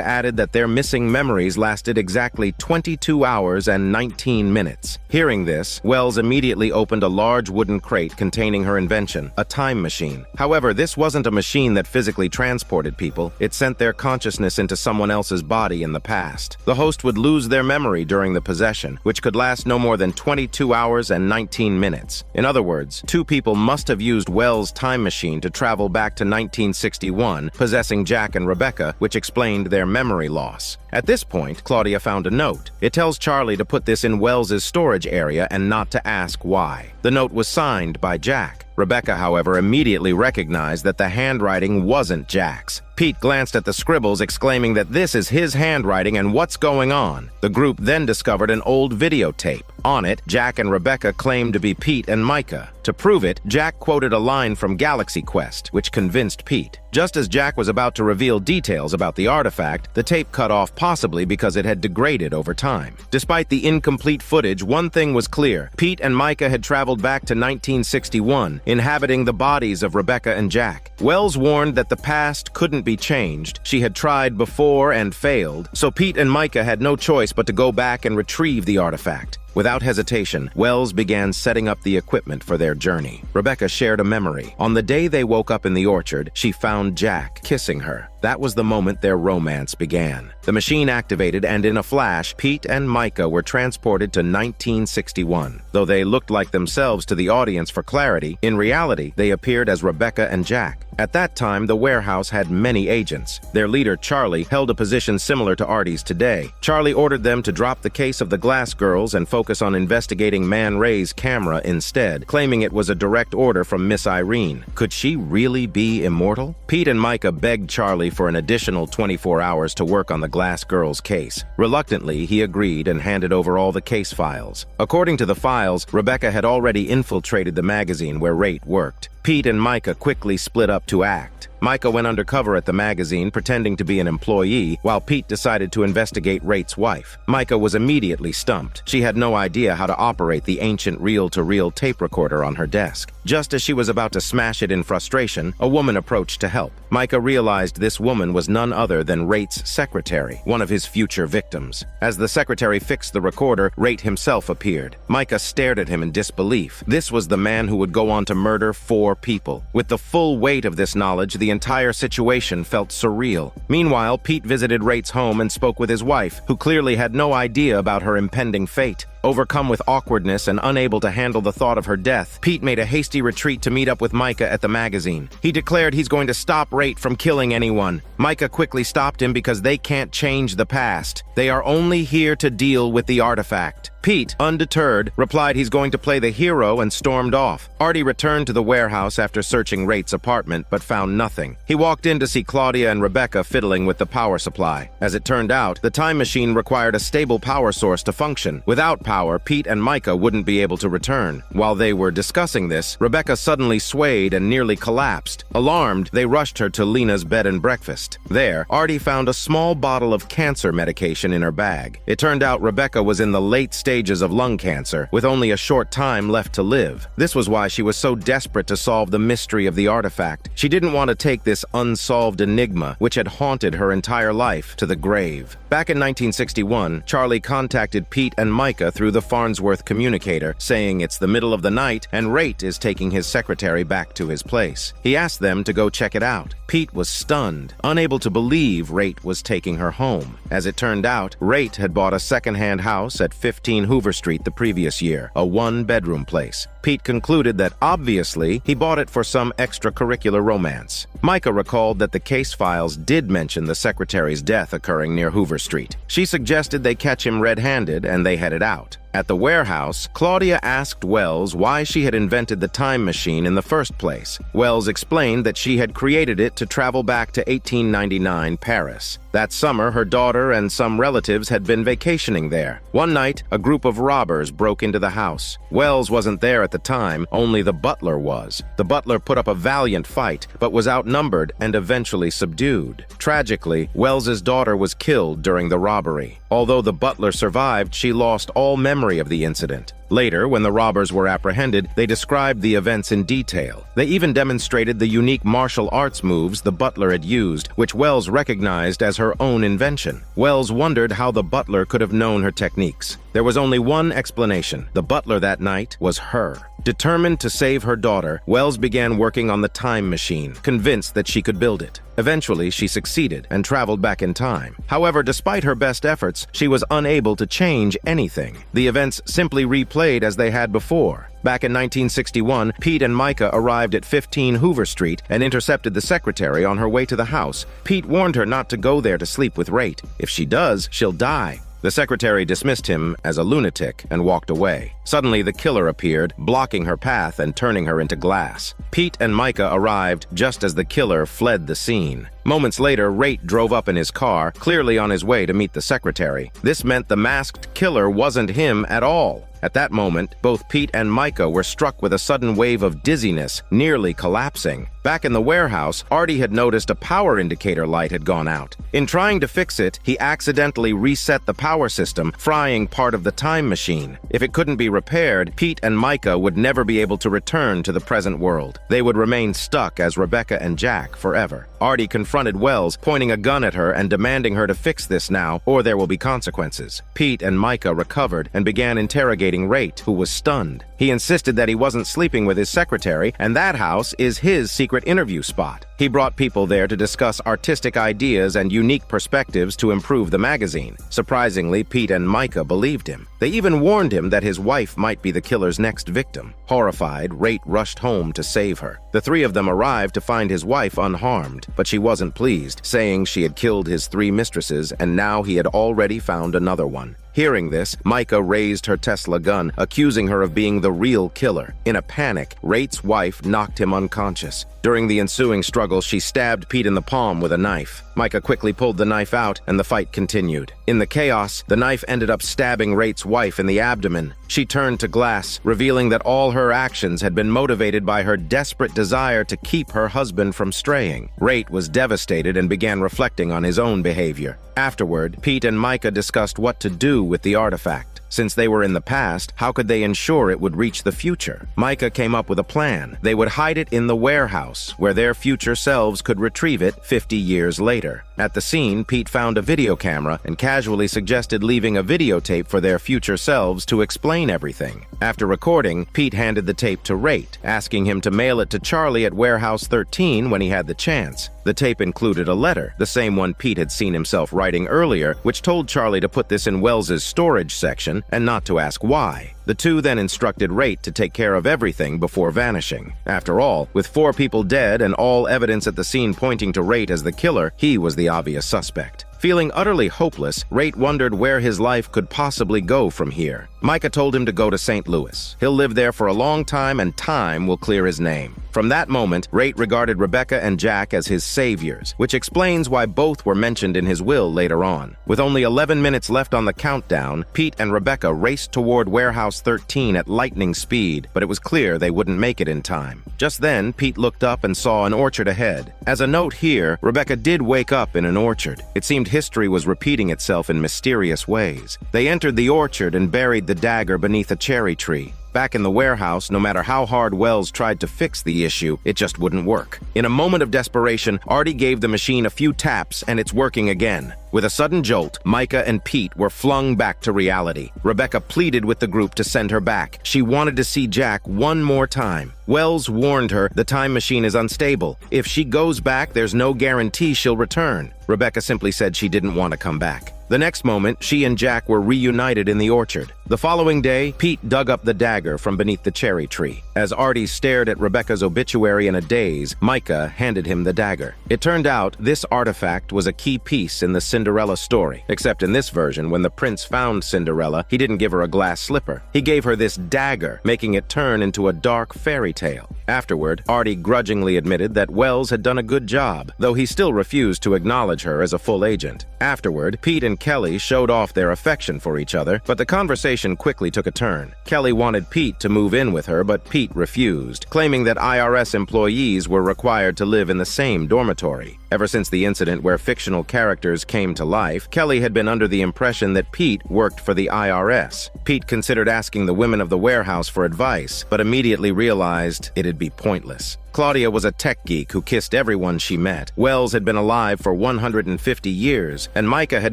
Speaker 1: added that their missing memories lasted exactly 22 hours and 19 minutes. Hearing this, Wells immediately opened a large wooden crate containing her invention, a time machine. However, this wasn't a machine that physically transported people. It sent their consciousness into someone else's body in the past. The host would lose their memory during the possession, which could last no more than 22 hours and 19 minutes. In other words, 2 people must have used Wells' time machine to travel back to 1961, possessing Jack and Rebecca, which explained their memory loss. At this point, Claudia found a note. It tells Charlie to put this in Wells' storage area and not to ask why. The note was signed by Jack. Rebecca, however, immediately recognized that the handwriting wasn't Jack's. Pete glanced at the scribbles, exclaiming that this is his handwriting and what's going on. The group then discovered an old videotape. On it, Jack and Rebecca claimed to be Pete and Micah. To prove it, Jack quoted a line from Galaxy Quest, which convinced Pete. Just as Jack was about to reveal details about the artifact, the tape cut off, possibly because it had degraded over time. Despite the incomplete footage, one thing was clear. Pete and Micah had traveled back to 1961, inhabiting the bodies of Rebecca and Jack. Wells warned that the past couldn't be changed. She had tried before and failed, so Pete and Micah had no choice but to go back and retrieve the artifact. Without hesitation, Wells began setting up the equipment for their journey. Rebecca shared a memory. On the day they woke up in the orchard, she found Jack kissing her. That was the moment their romance began. The machine activated, and in a flash, Pete and Micah were transported to 1961. Though they looked like themselves to the audience for clarity, in reality, they appeared as Rebecca and Jack. At that time, the warehouse had many agents. Their leader, Charlie, held a position similar to Artie's today. Charlie ordered them to drop the case of the Glass Girls and focus on investigating Man Ray's camera instead, claiming it was a direct order from Miss Irene. Could she really be immortal? Pete and Micah begged Charlie for an additional 24 hours to work on the Glass Girls case. Reluctantly, he agreed and handed over all the case files. According to the files, Rebecca had already infiltrated the magazine where Rate worked. Pete and Micah quickly split up to act. Micah went undercover at the magazine, pretending to be an employee, while Pete decided to investigate Rate's wife. Micah was immediately stumped. She had no idea how to operate the ancient reel-to-reel tape recorder on her desk. Just as she was about to smash it in frustration, a woman approached to help. Micah realized this woman was none other than Rate's secretary, one of his future victims. As the secretary fixed the recorder, Rate himself appeared. Micah stared at him in disbelief. This was the man who would go on to murder 4 people. With the full weight of this knowledge, the entire situation felt surreal. Meanwhile, Pete visited Rate's home and spoke with his wife, who clearly had no idea about her impending fate. Overcome with awkwardness and unable to handle the thought of her death, Pete made a hasty retreat to meet up with Micah at the magazine. He declared he's going to stop Rate from killing anyone. Micah quickly stopped him because they can't change the past. They are only here to deal with the artifact. Pete, undeterred, replied he's going to play the hero and stormed off. Artie returned to the warehouse after searching Rate's apartment, but found nothing. He walked in to see Claudia and Rebecca fiddling with the power supply. As it turned out, the time machine required a stable power source to function. Without power, Pete and Micah wouldn't be able to return. While they were discussing this, Rebecca suddenly swayed and nearly collapsed. Alarmed, they rushed her to Lena's bed and breakfast. There, Artie found a small bottle of cancer medication in her bag. It turned out Rebecca was in the late stages of lung cancer, with only a short time left to live. This was why she was so desperate to solve the mystery of the artifact. She didn't want to take this unsolved enigma, which had haunted her entire life, to the grave. Back in 1961, Charlie contacted Pete and Micah through through the Farnsworth communicator, saying it's the middle of the night and Raitt is taking his secretary back to his place. He asked them to go check it out. Pete was stunned, unable to believe Raitt was taking her home. As it turned out, Raitt had bought a second-hand house at 15 Hoover Street the previous year, a one-bedroom place. Pete concluded that obviously he bought it for some extracurricular romance. Micah recalled that the case files did mention the secretary's death occurring near Hoover Street. She suggested they catch him red-handed and they headed out. At the warehouse, Claudia asked Wells why she had invented the time machine in the first place. Wells explained that she had created it to travel back to 1899 Paris. That summer, her daughter and some relatives had been vacationing there. One night, a group of robbers broke into the house. Wells wasn't there at the time, only the butler was. The butler put up a valiant fight, but was outnumbered and eventually subdued. Tragically, Wells's daughter was killed during the robbery. Although the butler survived, she lost all memory of the incident. Later, when the robbers were apprehended, they described the events in detail. They even demonstrated the unique martial arts moves the butler had used, which Wells recognized as her own invention. Wells wondered how the butler could have known her techniques. There was only one explanation. The butler that night was her. Determined to save her daughter, Wells began working on the time machine, convinced that she could build it. Eventually, she succeeded and traveled back in time. However, despite her best efforts, she was unable to change anything. The events simply replayed as they had before. Back in 1961, Pete and Micah arrived at 15 Hoover Street and intercepted the secretary on her way to the house. Pete warned her not to go there to sleep with Raitt. If she does, she'll die. The secretary dismissed him as a lunatic and walked away. Suddenly, the killer appeared, blocking her path and turning her into glass. Pete and Micah arrived just as the killer fled the scene. Moments later, Raitt drove up in his car, clearly on his way to meet the secretary. This meant the masked killer wasn't him at all. At that moment, both Pete and Micah were struck with a sudden wave of dizziness, nearly collapsing. Back in the warehouse, Artie had noticed a power indicator light had gone out. In trying to fix it, he accidentally reset the power system, frying part of the time machine. If it couldn't be repaired, Pete and Micah would never be able to return to the present world. They would remain stuck as Rebecca and Jack forever. Artie confronted Wells, pointing a gun at her and demanding her to fix this now, or there will be consequences. Pete and Micah recovered and began interrogating Raitt, who was stunned. He insisted that he wasn't sleeping with his secretary, and that house is his secret interview spot. He brought people there to discuss artistic ideas and unique perspectives to improve the magazine. Surprisingly, Pete and Micah believed him. They even warned him that his wife might be the killer's next victim. Horrified, Raitt rushed home to save her. The three of them arrived to find his wife unharmed, but she wasn't pleased, saying she had killed his 3 mistresses and now he had already found another one. Hearing this, Micah raised her Tesla gun, accusing her of being the real killer. In a panic, Raitt's wife knocked him unconscious. During the ensuing struggle, she stabbed Pete in the palm with a knife. Micah quickly pulled the knife out, and the fight continued. In the chaos, the knife ended up stabbing Raitt's wife in the abdomen. She turned to glass, revealing that all her actions had been motivated by her desperate desire to keep her husband from straying. Raitt was devastated and began reflecting on his own behavior. Afterward, Pete and Micah discussed what to do with the artifact. Since they were in the past, how could they ensure it would reach the future? Micah came up with a plan. They would hide it in the warehouse, where their future selves could retrieve it 50 years later. At the scene, Pete found a video camera and casually suggested leaving a videotape for their future selves to explain everything. After recording, Pete handed the tape to Raitt, asking him to mail it to Charlie at Warehouse 13 when he had the chance. The tape included a letter, the same one Pete had seen himself writing earlier, which told Charlie to put this in Wells's storage section and not to ask why. The two then instructed Raitt to take care of everything before vanishing. After all, with 4 people dead and all evidence at the scene pointing to Raitt as the killer, he was the obvious suspect. Feeling utterly hopeless, Raitt wondered where his life could possibly go from here. Micah told him to go to St. Louis. He'll live there for a long time and time will clear his name. From that moment, Raitt regarded Rebecca and Jack as his saviors, which explains why both were mentioned in his will later on. With only 11 minutes left on the countdown, Pete and Rebecca raced toward Warehouse 13 at lightning speed, but it was clear they wouldn't make it in time. Just then, Pete looked up and saw an orchard ahead. As a note here, Rebecca did wake up in an orchard. It seemed history was repeating itself in mysterious ways. They entered the orchard and buried the dagger beneath a cherry tree. Back in the warehouse, no matter how hard Wells tried to fix the issue, it just wouldn't work. In a moment of desperation, Artie gave the machine a few taps and it's working again. With a sudden jolt, Micah and Pete were flung back to reality. Rebecca pleaded with the group to send her back. She wanted to see Jack one more time. Wells warned her the time machine is unstable. If she goes back, there's no guarantee she'll return. Rebecca simply said she didn't want to come back. The next moment, she and Jack were reunited in the orchard. The following day, Pete dug up the dagger from beneath the cherry tree. As Artie stared at Rebecca's obituary in a daze, Micah handed him the dagger. It turned out this artifact was a key piece in the Cinderella story. Except in this version, when the prince found Cinderella, he didn't give her a glass slipper. He gave her this dagger, making it turn into a dark fairy tale. Afterward, Artie grudgingly admitted that Wells had done a good job, though he still refused to acknowledge her as a full agent. Afterward, Pete and Kelly showed off their affection for each other, but the conversation quickly took a turn. Kelly wanted Pete to move in with her, but Pete refused, claiming that IRS employees were required to live in the same dormitory. Ever since the incident where fictional characters came to life, Kelly had been under the impression that Pete worked for the IRS. Pete considered asking the women of the warehouse for advice, but immediately realized it'd be pointless. Claudia was a tech geek who kissed everyone she met. Wells had been alive for 150 years, and Micah had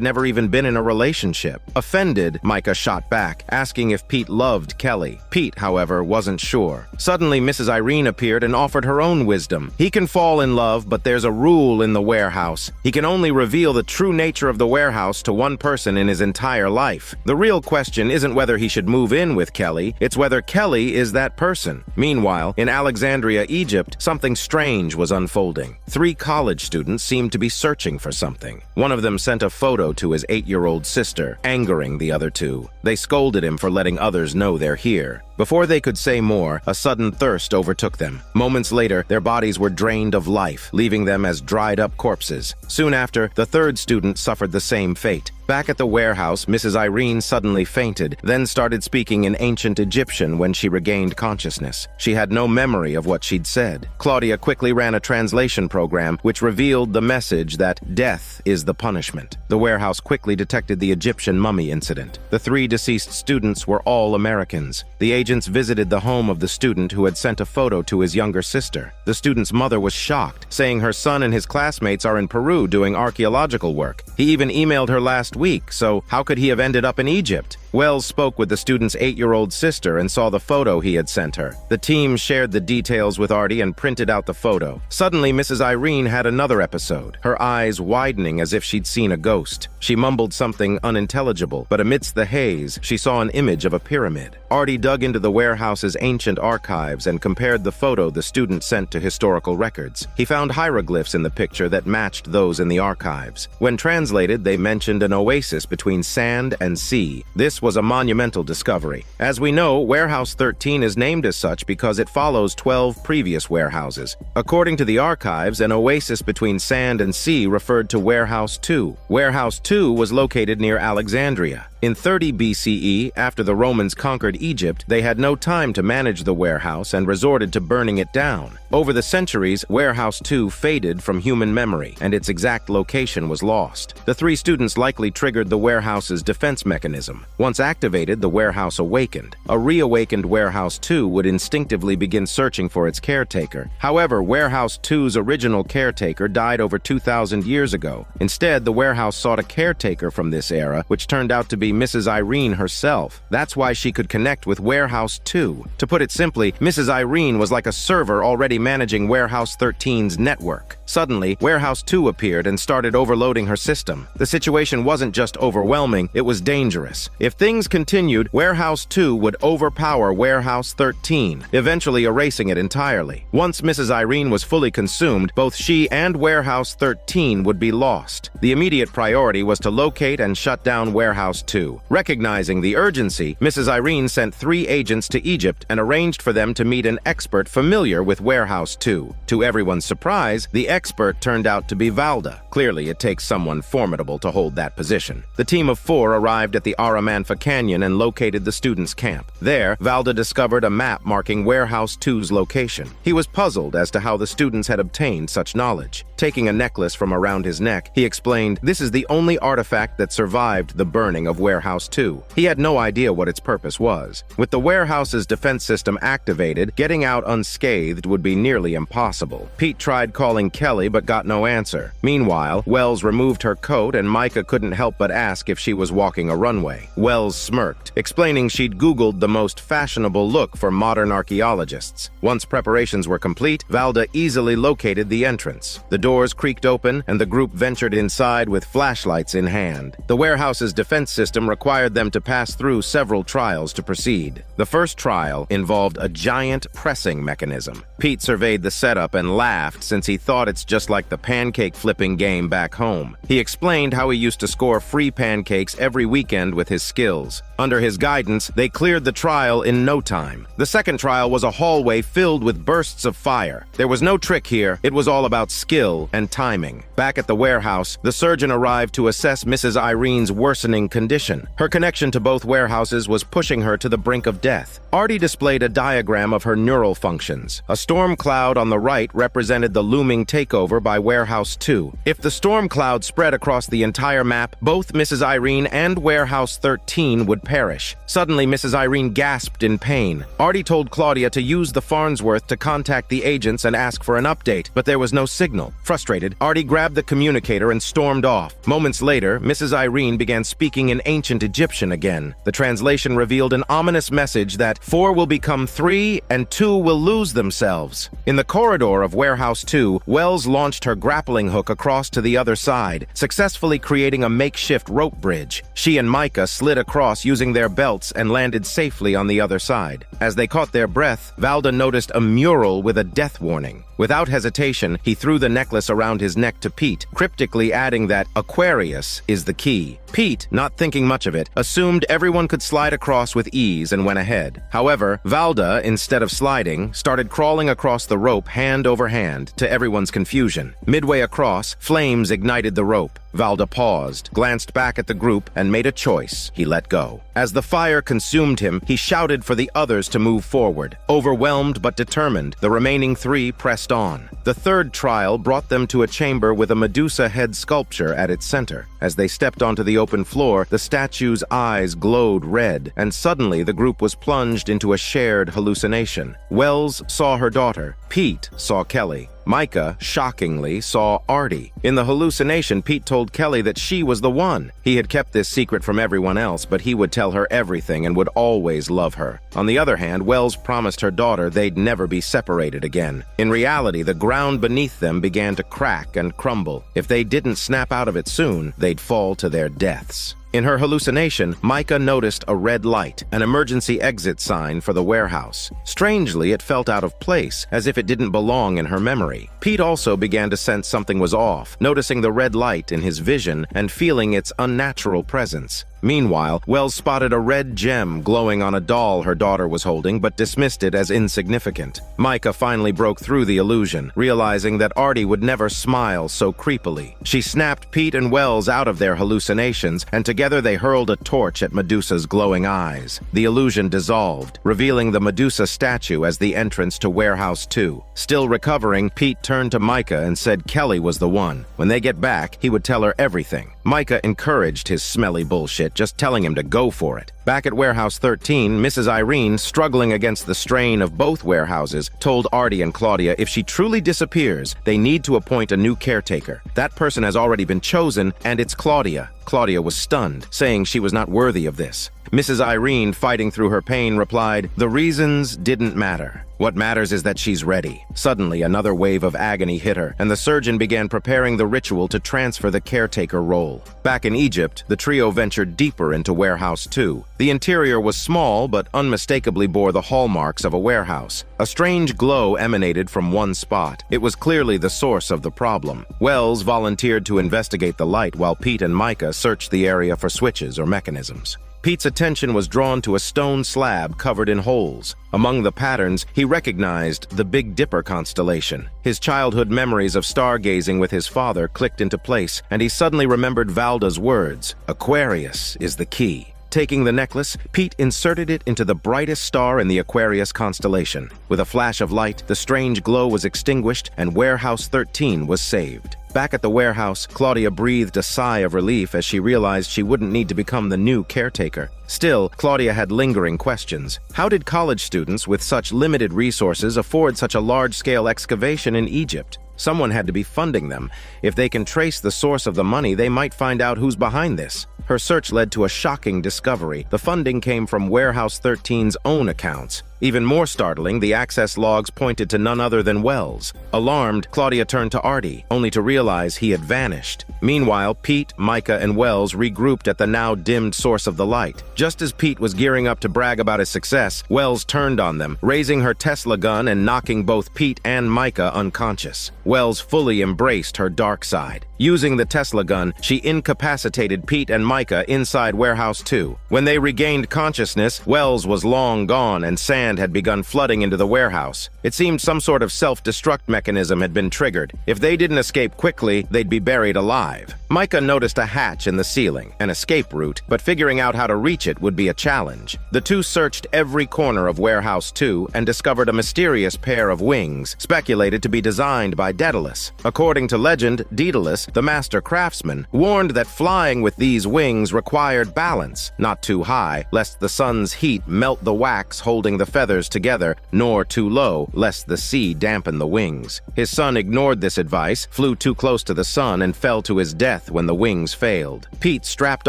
Speaker 1: never even been in a relationship. Offended, Micah shot back, asking if Pete loved Kelly. Pete, however, wasn't sure. Suddenly, Mrs. Irene appeared and offered her own wisdom. He can fall in love, but there's a rule in the warehouse. He can only reveal the true nature of the warehouse to one person in his entire life. The real question isn't whether he should move in with Kelly, it's whether Kelly is that person. Meanwhile, in Alexandria, Egypt, something strange was unfolding. 3 college students seemed to be searching for something. One of them sent a photo to his 8-year-old sister, angering the other 2. They scolded him for letting others know they're here. Before they could say more, a sudden thirst overtook them. Moments later, their bodies were drained of life, leaving them as dried-up corpses. Soon after, the 3rd student suffered the same fate. Back at the warehouse, Mrs. Irene suddenly fainted, then started speaking in ancient Egyptian when she regained consciousness. She had no memory of what she'd said. Claudia quickly ran a translation program which revealed the message that death is the punishment. The warehouse quickly detected the Egyptian mummy incident. The 3 deceased students were all Americans. The agents visited the home of the student who had sent a photo to his younger sister. The student's mother was shocked, saying her son and his classmates are in Peru doing archaeological work. He even emailed her last week, so how could he have ended up in Egypt? Wells spoke with the student's 8-year-old sister and saw the photo he had sent her. The team shared the details with Artie and printed out the photo. Suddenly, Mrs. Irene had another episode, her eyes widening as if she'd seen a ghost. She mumbled something unintelligible, but amidst the haze, she saw an image of a pyramid. Artie dug into the warehouse's ancient archives and compared the photo the student sent to historical records. He found hieroglyphs in the picture that matched those in the archives. When translated, they mentioned an oasis between sand and sea. This was a monumental discovery. As we know, Warehouse 13 is named as such because it follows 12 previous warehouses. According to the archives, an oasis between sand and sea referred to Warehouse 2. Warehouse 2 was located near Alexandria. In 30 BCE, after the Romans conquered Egypt, they had no time to manage the warehouse and resorted to burning it down. Over the centuries, Warehouse 2 faded from human memory, and its exact location was lost. The 3 students likely triggered the warehouse's defense mechanism. Once activated, the warehouse awakened. A reawakened Warehouse 2 would instinctively begin searching for its caretaker. However, Warehouse 2's original caretaker died over 2,000 years ago. Instead, the warehouse sought a caretaker from this era, which turned out to be Mrs. Irene herself. That's why she could connect with Warehouse 2. To put it simply, Mrs. Irene was like a server already managing Warehouse 13's network. Suddenly, Warehouse 2 appeared and started overloading her system. The situation wasn't just overwhelming, it was dangerous. If things continued, Warehouse 2 would overpower Warehouse 13, eventually erasing it entirely. Once Mrs. Irene was fully consumed, both she and Warehouse 13 would be lost. The immediate priority was to locate and shut down Warehouse 2. Recognizing the urgency, Mrs. Irene sent 3 agents to Egypt and arranged for them to meet an expert familiar with Warehouse 2. To everyone's surprise, the expert turned out to be Valda. Clearly, it takes someone formidable to hold that position. The team of 4 arrived at the Aramanfa Canyon and located the students' camp. There, Valda discovered a map marking Warehouse 2's location. He was puzzled as to how the students had obtained such knowledge. Taking a necklace from around his neck, he explained, "This is the only artifact that survived the burning of Warehouse 2. He had no idea what its purpose was. With the warehouse's defense system activated, getting out unscathed would be nearly impossible. Pete tried calling Kelly but got no answer. Meanwhile, Wells removed her coat and Micah couldn't help but ask if she was walking a runway. Wells smirked, explaining she'd Googled the most fashionable look for modern archaeologists. Once preparations were complete, Valda easily located the entrance. The doors creaked open and the group ventured inside with flashlights in hand. The warehouse's defense system required them to pass through several trials to proceed. The first trial involved a giant pressing mechanism. Pete surveyed the setup and laughed since he thought it's just like the pancake flipping game back home. He explained how he used to score free pancakes every weekend with his skills. Under his guidance, they cleared the trial in no time. The second trial was a hallway filled with bursts of fire. There was no trick here, it was all about skill and timing. Back at the warehouse, the surgeon arrived to assess Mrs. Irene's worsening condition. Her connection to both warehouses was pushing her to the brink of death. Artie displayed a diagram of her neural functions. A storm cloud on the right represented the looming takeover by Warehouse 2. If the storm cloud spread across the entire map, both Mrs. Irene and Warehouse 13 would perish. Suddenly, Mrs. Irene gasped in pain. Artie told Claudia to use the Farnsworth to contact the agents and ask for an update, but there was no signal. Frustrated, Artie grabbed the communicator and stormed off. Moments later, Mrs. Irene began speaking in ancient Egyptian again. The translation revealed an ominous message that 4 will become 3 and 2 will lose themselves. In the corridor of Warehouse 2, Wells launched her grappling hook across to the other side, successfully creating a makeshift rope bridge. She and Micah slid across using their belts and landed safely on the other side. As they caught their breath, Valda noticed a mural with a death warning. Without hesitation, he threw the necklace around his neck to Pete, cryptically adding that Aquarius is the key. Pete, not thinking much of it, assumed everyone could slide across with ease and went ahead. However, Valda, instead of sliding, started crawling across the rope hand over hand, to everyone's confusion. Midway across, flames ignited the rope. Valda paused, glanced back at the group, and made a choice. He let go. As the fire consumed him, he shouted for the others to move forward. Overwhelmed but determined, the remaining 3 pressed on. The third trial brought them to a chamber with a Medusa head sculpture at its center. As they stepped onto the open floor, the statue's eyes glowed red, and suddenly the group was plunged into a shared hallucination. Wells saw her daughter. Pete saw Kelly. Micah, shockingly, saw Artie. In the hallucination, Pete told Kelly that she was the one. He had kept this secret from everyone else, but he would tell her everything and would always love her. On the other hand, Wells promised her daughter they'd never be separated again. In reality, the ground beneath them began to crack and crumble. If they didn't snap out of it soon, they'd fall to their deaths. In her hallucination, Micah noticed a red light, an emergency exit sign for the warehouse. Strangely, it felt out of place, as if it didn't belong in her memory. Pete also began to sense something was off, noticing the red light in his vision and feeling its unnatural presence. Meanwhile, Wells spotted a red gem glowing on a doll her daughter was holding, but dismissed it as insignificant. Micah finally broke through the illusion, realizing that Artie would never smile so creepily. She snapped Pete and Wells out of their hallucinations, and together they hurled a torch at Medusa's glowing eyes. The illusion dissolved, revealing the Medusa statue as the entrance to Warehouse 2. Still recovering, Pete turned to Micah and said Kelly was the one. When they get back, he would tell her everything. Micah encouraged his smelly bullshit, just telling him to go for it. Back at Warehouse 13, Mrs. Irene, struggling against the strain of both warehouses, told Artie and Claudia if she truly disappears, they need to appoint a new caretaker. That person has already been chosen, and it's Claudia. Claudia was stunned, saying she was not worthy of this. Mrs. Irene, fighting through her pain, replied, "The reasons didn't matter. What matters is that she's ready." Suddenly, another wave of agony hit her, and the surgeon began preparing the ritual to transfer the caretaker role. Back in Egypt, the trio ventured deeper into Warehouse 2. The interior was small, but unmistakably bore the hallmarks of a warehouse. A strange glow emanated from one spot. It was clearly the source of the problem. Wells volunteered to investigate the light while Pete and Micah searched the area for switches or mechanisms. Pete's attention was drawn to a stone slab covered in holes. Among the patterns, he recognized the Big Dipper constellation. His childhood memories of stargazing with his father clicked into place, and he suddenly remembered Valda's words, "Aquarius is the key." Taking the necklace, Pete inserted it into the brightest star in the Aquarius constellation. With a flash of light, the strange glow was extinguished and Warehouse 13 was saved. Back at the warehouse, Claudia breathed a sigh of relief as she realized she wouldn't need to become the new caretaker. Still, Claudia had lingering questions. How did college students with such limited resources afford such a large-scale excavation in Egypt? Someone had to be funding them. If they can trace the source of the money, they might find out who's behind this. Her search led to a shocking discovery. The funding came from Warehouse 13's own accounts. Even more startling, the access logs pointed to none other than Wells. Alarmed, Claudia turned to Artie, only to realize he had vanished. Meanwhile, Pete, Micah, and Wells regrouped at the now dimmed source of the light. Just as Pete was gearing up to brag about his success, Wells turned on them, raising her Tesla gun and knocking both Pete and Micah unconscious. Wells fully embraced her dark side. Using the Tesla gun, she incapacitated Pete and Micah inside Warehouse 2. When they regained consciousness, Wells was long gone and sand had begun flooding into the warehouse. It seemed some sort of self-destruct mechanism had been triggered. If they didn't escape quickly, they'd be buried alive. Micah noticed a hatch in the ceiling, an escape route, but figuring out how to reach it would be a challenge. The two searched every corner of Warehouse 2 and discovered a mysterious pair of wings, speculated to be designed by Daedalus. According to legend, Daedalus, the master craftsman, warned that flying with these wings required balance, not too high, lest the sun's heat melt the wax holding the feathers together, nor too low, lest the sea dampen the wings. His son ignored this advice, flew too close to the sun, and fell to his death when the wings failed. Pete strapped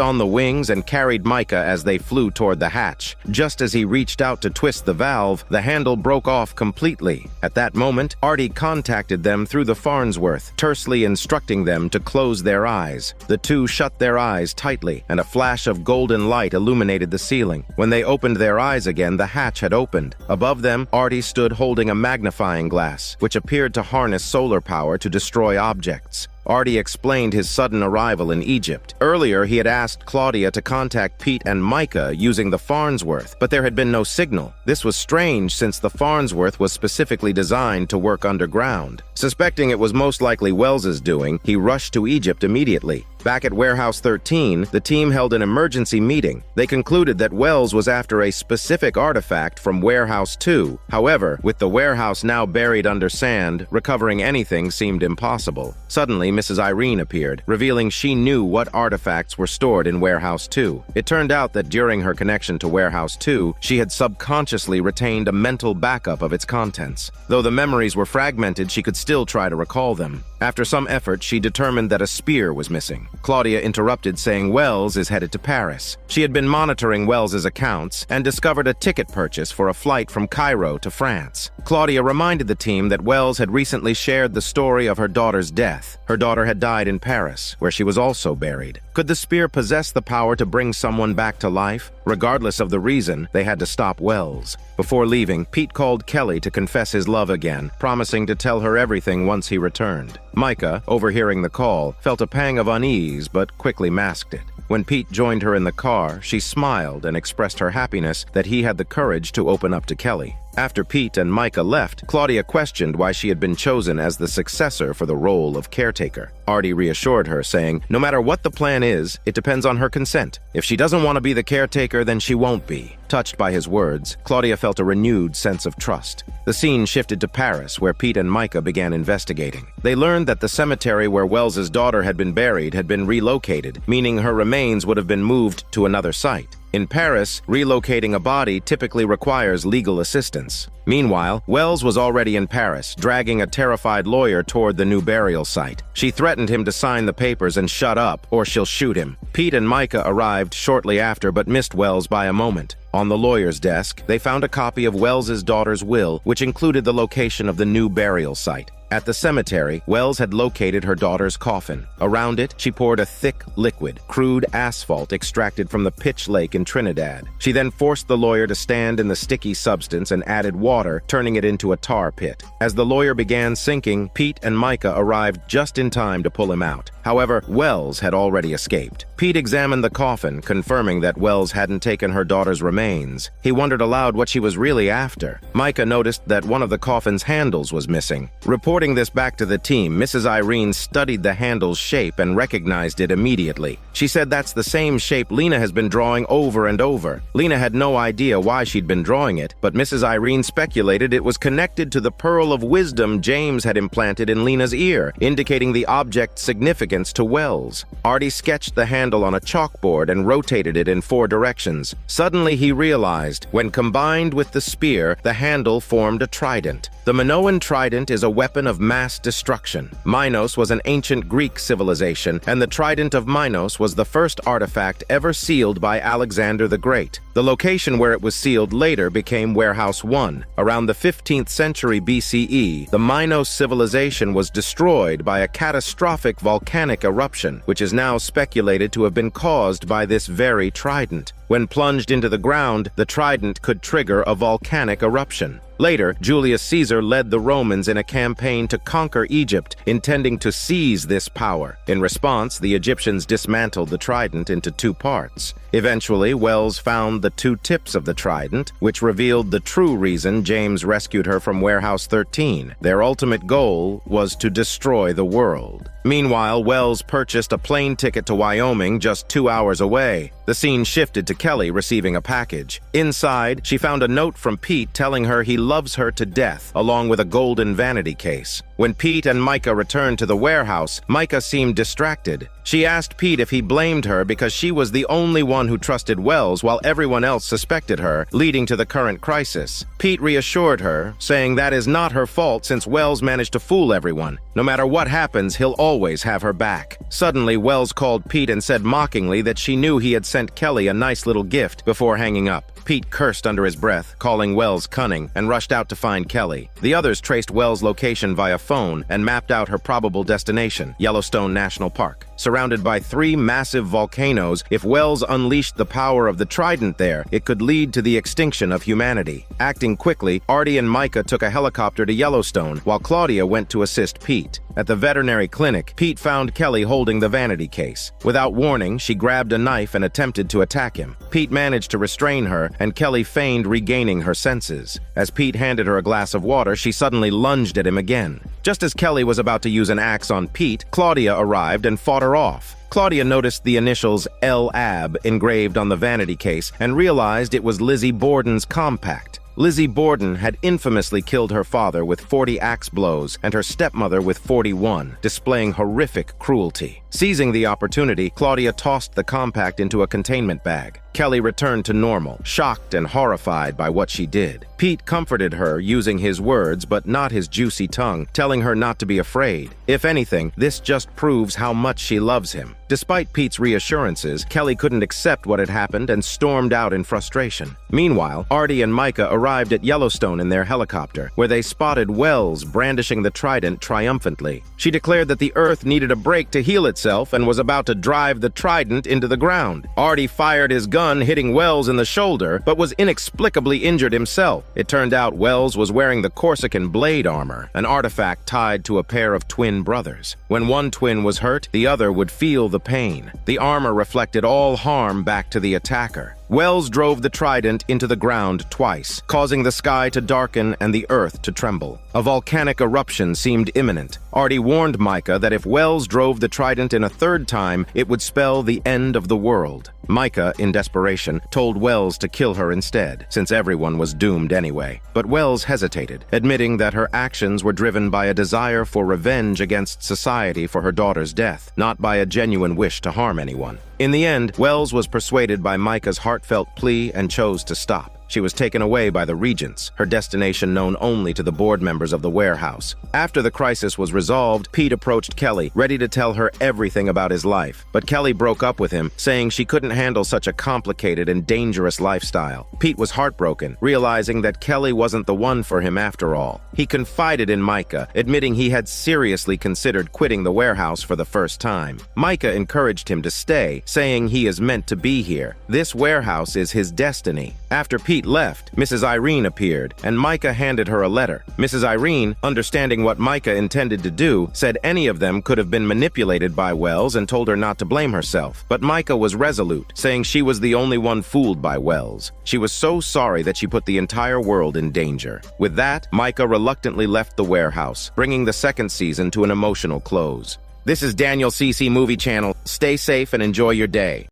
Speaker 1: on the wings and carried Micah as they flew toward the hatch. Just as he reached out to twist the valve, the handle broke off completely. At that moment, Artie contacted them through the Farnsworth, tersely instructing them to close their eyes. The two shut their eyes tightly, and a flash of golden light illuminated the ceiling. When they opened their eyes again, the hatch had opened. Above them, Artie stood holding a magnifying glass, which appeared to harness solar power to destroy objects. Artie explained his sudden arrival in Egypt. Earlier, he had asked Claudia to contact Pete and Micah using the Farnsworth, but there had been no signal. This was strange since the Farnsworth was specifically designed to work underground. Suspecting it was most likely Wells's doing, he rushed to Egypt immediately. Back at Warehouse 13, the team held an emergency meeting. They concluded that Wells was after a specific artifact from Warehouse 2. However, with the warehouse now buried under sand, recovering anything seemed impossible. Suddenly, Mrs. Irene appeared, revealing she knew what artifacts were stored in Warehouse 2. It turned out that during her connection to Warehouse 2, she had subconsciously retained a mental backup of its contents. Though the memories were fragmented, she could still try to recall them. After some effort, she determined that a spear was missing. Claudia interrupted, saying Wells is headed to Paris. She had been monitoring Wells's accounts and discovered a ticket purchase for a flight from Cairo to France. Claudia reminded the team that Wells had recently shared the story of her daughter's death. Her daughter had died in Paris, where she was also buried. Could the spear possess the power to bring someone back to life? Regardless of the reason, they had to stop Wells. Before leaving, Pete called Kelly to confess his love again, promising to tell her everything once he returned. Micah, overhearing the call, felt a pang of unease but quickly masked it. When Pete joined her in the car, she smiled and expressed her happiness that he had the courage to open up to Kelly. After Pete and Micah left, Claudia questioned why she had been chosen as the successor for the role of caretaker. Artie reassured her, saying, no matter what the plan is, it depends on her consent. If she doesn't want to be the caretaker, then she won't be. Touched by his words, Claudia felt a renewed sense of trust. The scene shifted to Paris, where Pete and Micah began investigating. They learned that the cemetery where Wells's daughter had been buried had been relocated, meaning her remains would have been moved to another site. In Paris, relocating a body typically requires legal assistance. Meanwhile, Wells was already in Paris, dragging a terrified lawyer toward the new burial site. She threatened him to sign the papers and shut up, or she'll shoot him. Pete and Micah arrived shortly after but missed Wells by a moment. On the lawyer's desk, they found a copy of Wells's daughter's will, which included the location of the new burial site. At the cemetery, Wells had located her daughter's coffin. Around it, she poured a thick liquid, crude asphalt extracted from the Pitch Lake in Trinidad. She then forced the lawyer to stand in the sticky substance and added water water, turning it into a tar pit. As the lawyer began sinking, Pete and Micah arrived just in time to pull him out. However, Wells had already escaped. Pete examined the coffin, confirming that Wells hadn't taken her daughter's remains. He wondered aloud what she was really after. Micah noticed that one of the coffin's handles was missing. Reporting this back to the team, Mrs. Irene studied the handle's shape and recognized it immediately. She said that's the same shape Lena has been drawing over and over. Lena had no idea why she'd been drawing it, but Mrs. Irene speculated it was connected to the pearl of wisdom James had implanted in Lena's ear, indicating the object's significance to Wells. Artie sketched the handle on a chalkboard and rotated it in 4 directions. Suddenly he realized, when combined with the spear, the handle formed a trident. The Minoan trident is a weapon of mass destruction. Minos was an ancient Greek civilization, and the trident of Minos was the first artifact ever sealed by Alexander the Great. The location where it was sealed later became Warehouse 1. Around the 15th century BCE, the Minos civilization was destroyed by a catastrophic volcanic eruption, which is now speculated to have been caused by this very trident. When plunged into the ground, the trident could trigger a volcanic eruption. Later, Julius Caesar led the Romans in a campaign to conquer Egypt, intending to seize this power. In response, the Egyptians dismantled the trident into 2 parts. Eventually, Wells found the 2 tips of the trident, which revealed the true reason James rescued her from Warehouse 13. Their ultimate goal was to destroy the world. Meanwhile, Wells purchased a plane ticket to Wyoming just 2 hours away. The scene shifted to Kelly receiving a package. Inside, she found a note from Pete telling her he loves her to death, along with a golden vanity case. When Pete and Micah returned to the warehouse, Micah seemed distracted. She asked Pete if he blamed her because she was the only one who trusted Wells while everyone else suspected her, leading to the current crisis. Pete reassured her, saying that is not her fault since Wells managed to fool everyone. No matter what happens, he'll always have her back. Suddenly, Wells called Pete and said mockingly that she knew he had sent Kelly a nice little gift before hanging up. Pete cursed under his breath, calling Wells cunning, and rushed out to find Kelly. The others traced Wells' location via phone and mapped out her probable destination, Yellowstone National Park. Surrounded by 3 massive volcanoes, if Wells unleashed the power of the trident there, it could lead to the extinction of humanity. Acting quickly, Artie and Micah took a helicopter to Yellowstone, while Claudia went to assist Pete. At the veterinary clinic, Pete found Kelly holding the vanity case. Without warning, she grabbed a knife and attempted to attack him. Pete managed to restrain her, and Kelly feigned regaining her senses. As Pete handed her a glass of water, she suddenly lunged at him again. Just as Kelly was about to use an axe on Pete, Claudia arrived and fought her off. Claudia noticed the initials L.A.B. engraved on the vanity case and realized it was Lizzie Borden's compact. Lizzie Borden had infamously killed her father with 40 axe blows and her stepmother with 41, displaying horrific cruelty. Seizing the opportunity, Claudia tossed the compact into a containment bag. Kelly returned to normal, shocked and horrified by what she did. Pete comforted her using his words but not his juicy tongue, telling her not to be afraid. If anything, this just proves how much she loves him. Despite Pete's reassurances, Kelly couldn't accept what had happened and stormed out in frustration. Meanwhile, Artie and Micah arrived at Yellowstone in their helicopter, where they spotted Wells brandishing the trident triumphantly. She declared that the Earth needed a break to heal itself and was about to drive the trident into the ground. Artie fired his gun, hitting Wells in the shoulder, but was inexplicably injured himself. It turned out Wells was wearing the Corsican blade armor, an artifact tied to a pair of twin brothers. When one twin was hurt, the other would feel the pain. The armor reflected all harm back to the attacker. Wells drove the trident into the ground twice, causing the sky to darken and the earth to tremble. A volcanic eruption seemed imminent. Artie warned Micah that if Wells drove the trident in a 3rd time, it would spell the end of the world. Micah, in desperation, told Wells to kill her instead, since everyone was doomed anyway. But Wells hesitated, admitting that her actions were driven by a desire for revenge against society for her daughter's death, not by a genuine wish to harm anyone. In the end, Wells was persuaded by Micah's heartfelt plea and chose to stop. She was taken away by the regents, her destination known only to the board members of the warehouse. After the crisis was resolved, Pete approached Kelly, ready to tell her everything about his life. But Kelly broke up with him, saying she couldn't handle such a complicated and dangerous lifestyle. Pete was heartbroken, realizing that Kelly wasn't the one for him after all. He confided in Micah, admitting he had seriously considered quitting the warehouse for the first time. Micah encouraged him to stay, saying he is meant to be here. This warehouse is his destiny. After Pete Pete left, Mrs. Irene appeared, and Micah handed her a letter. Mrs. Irene, understanding what Micah intended to do, said any of them could have been manipulated by Wells and told her not to blame herself. But Micah was resolute, saying she was the only one fooled by Wells. She was so sorry that she put the entire world in danger. With that, Micah reluctantly left the warehouse, bringing the second season to an emotional close. This is Daniel CC Movie Channel. Stay safe and enjoy your day.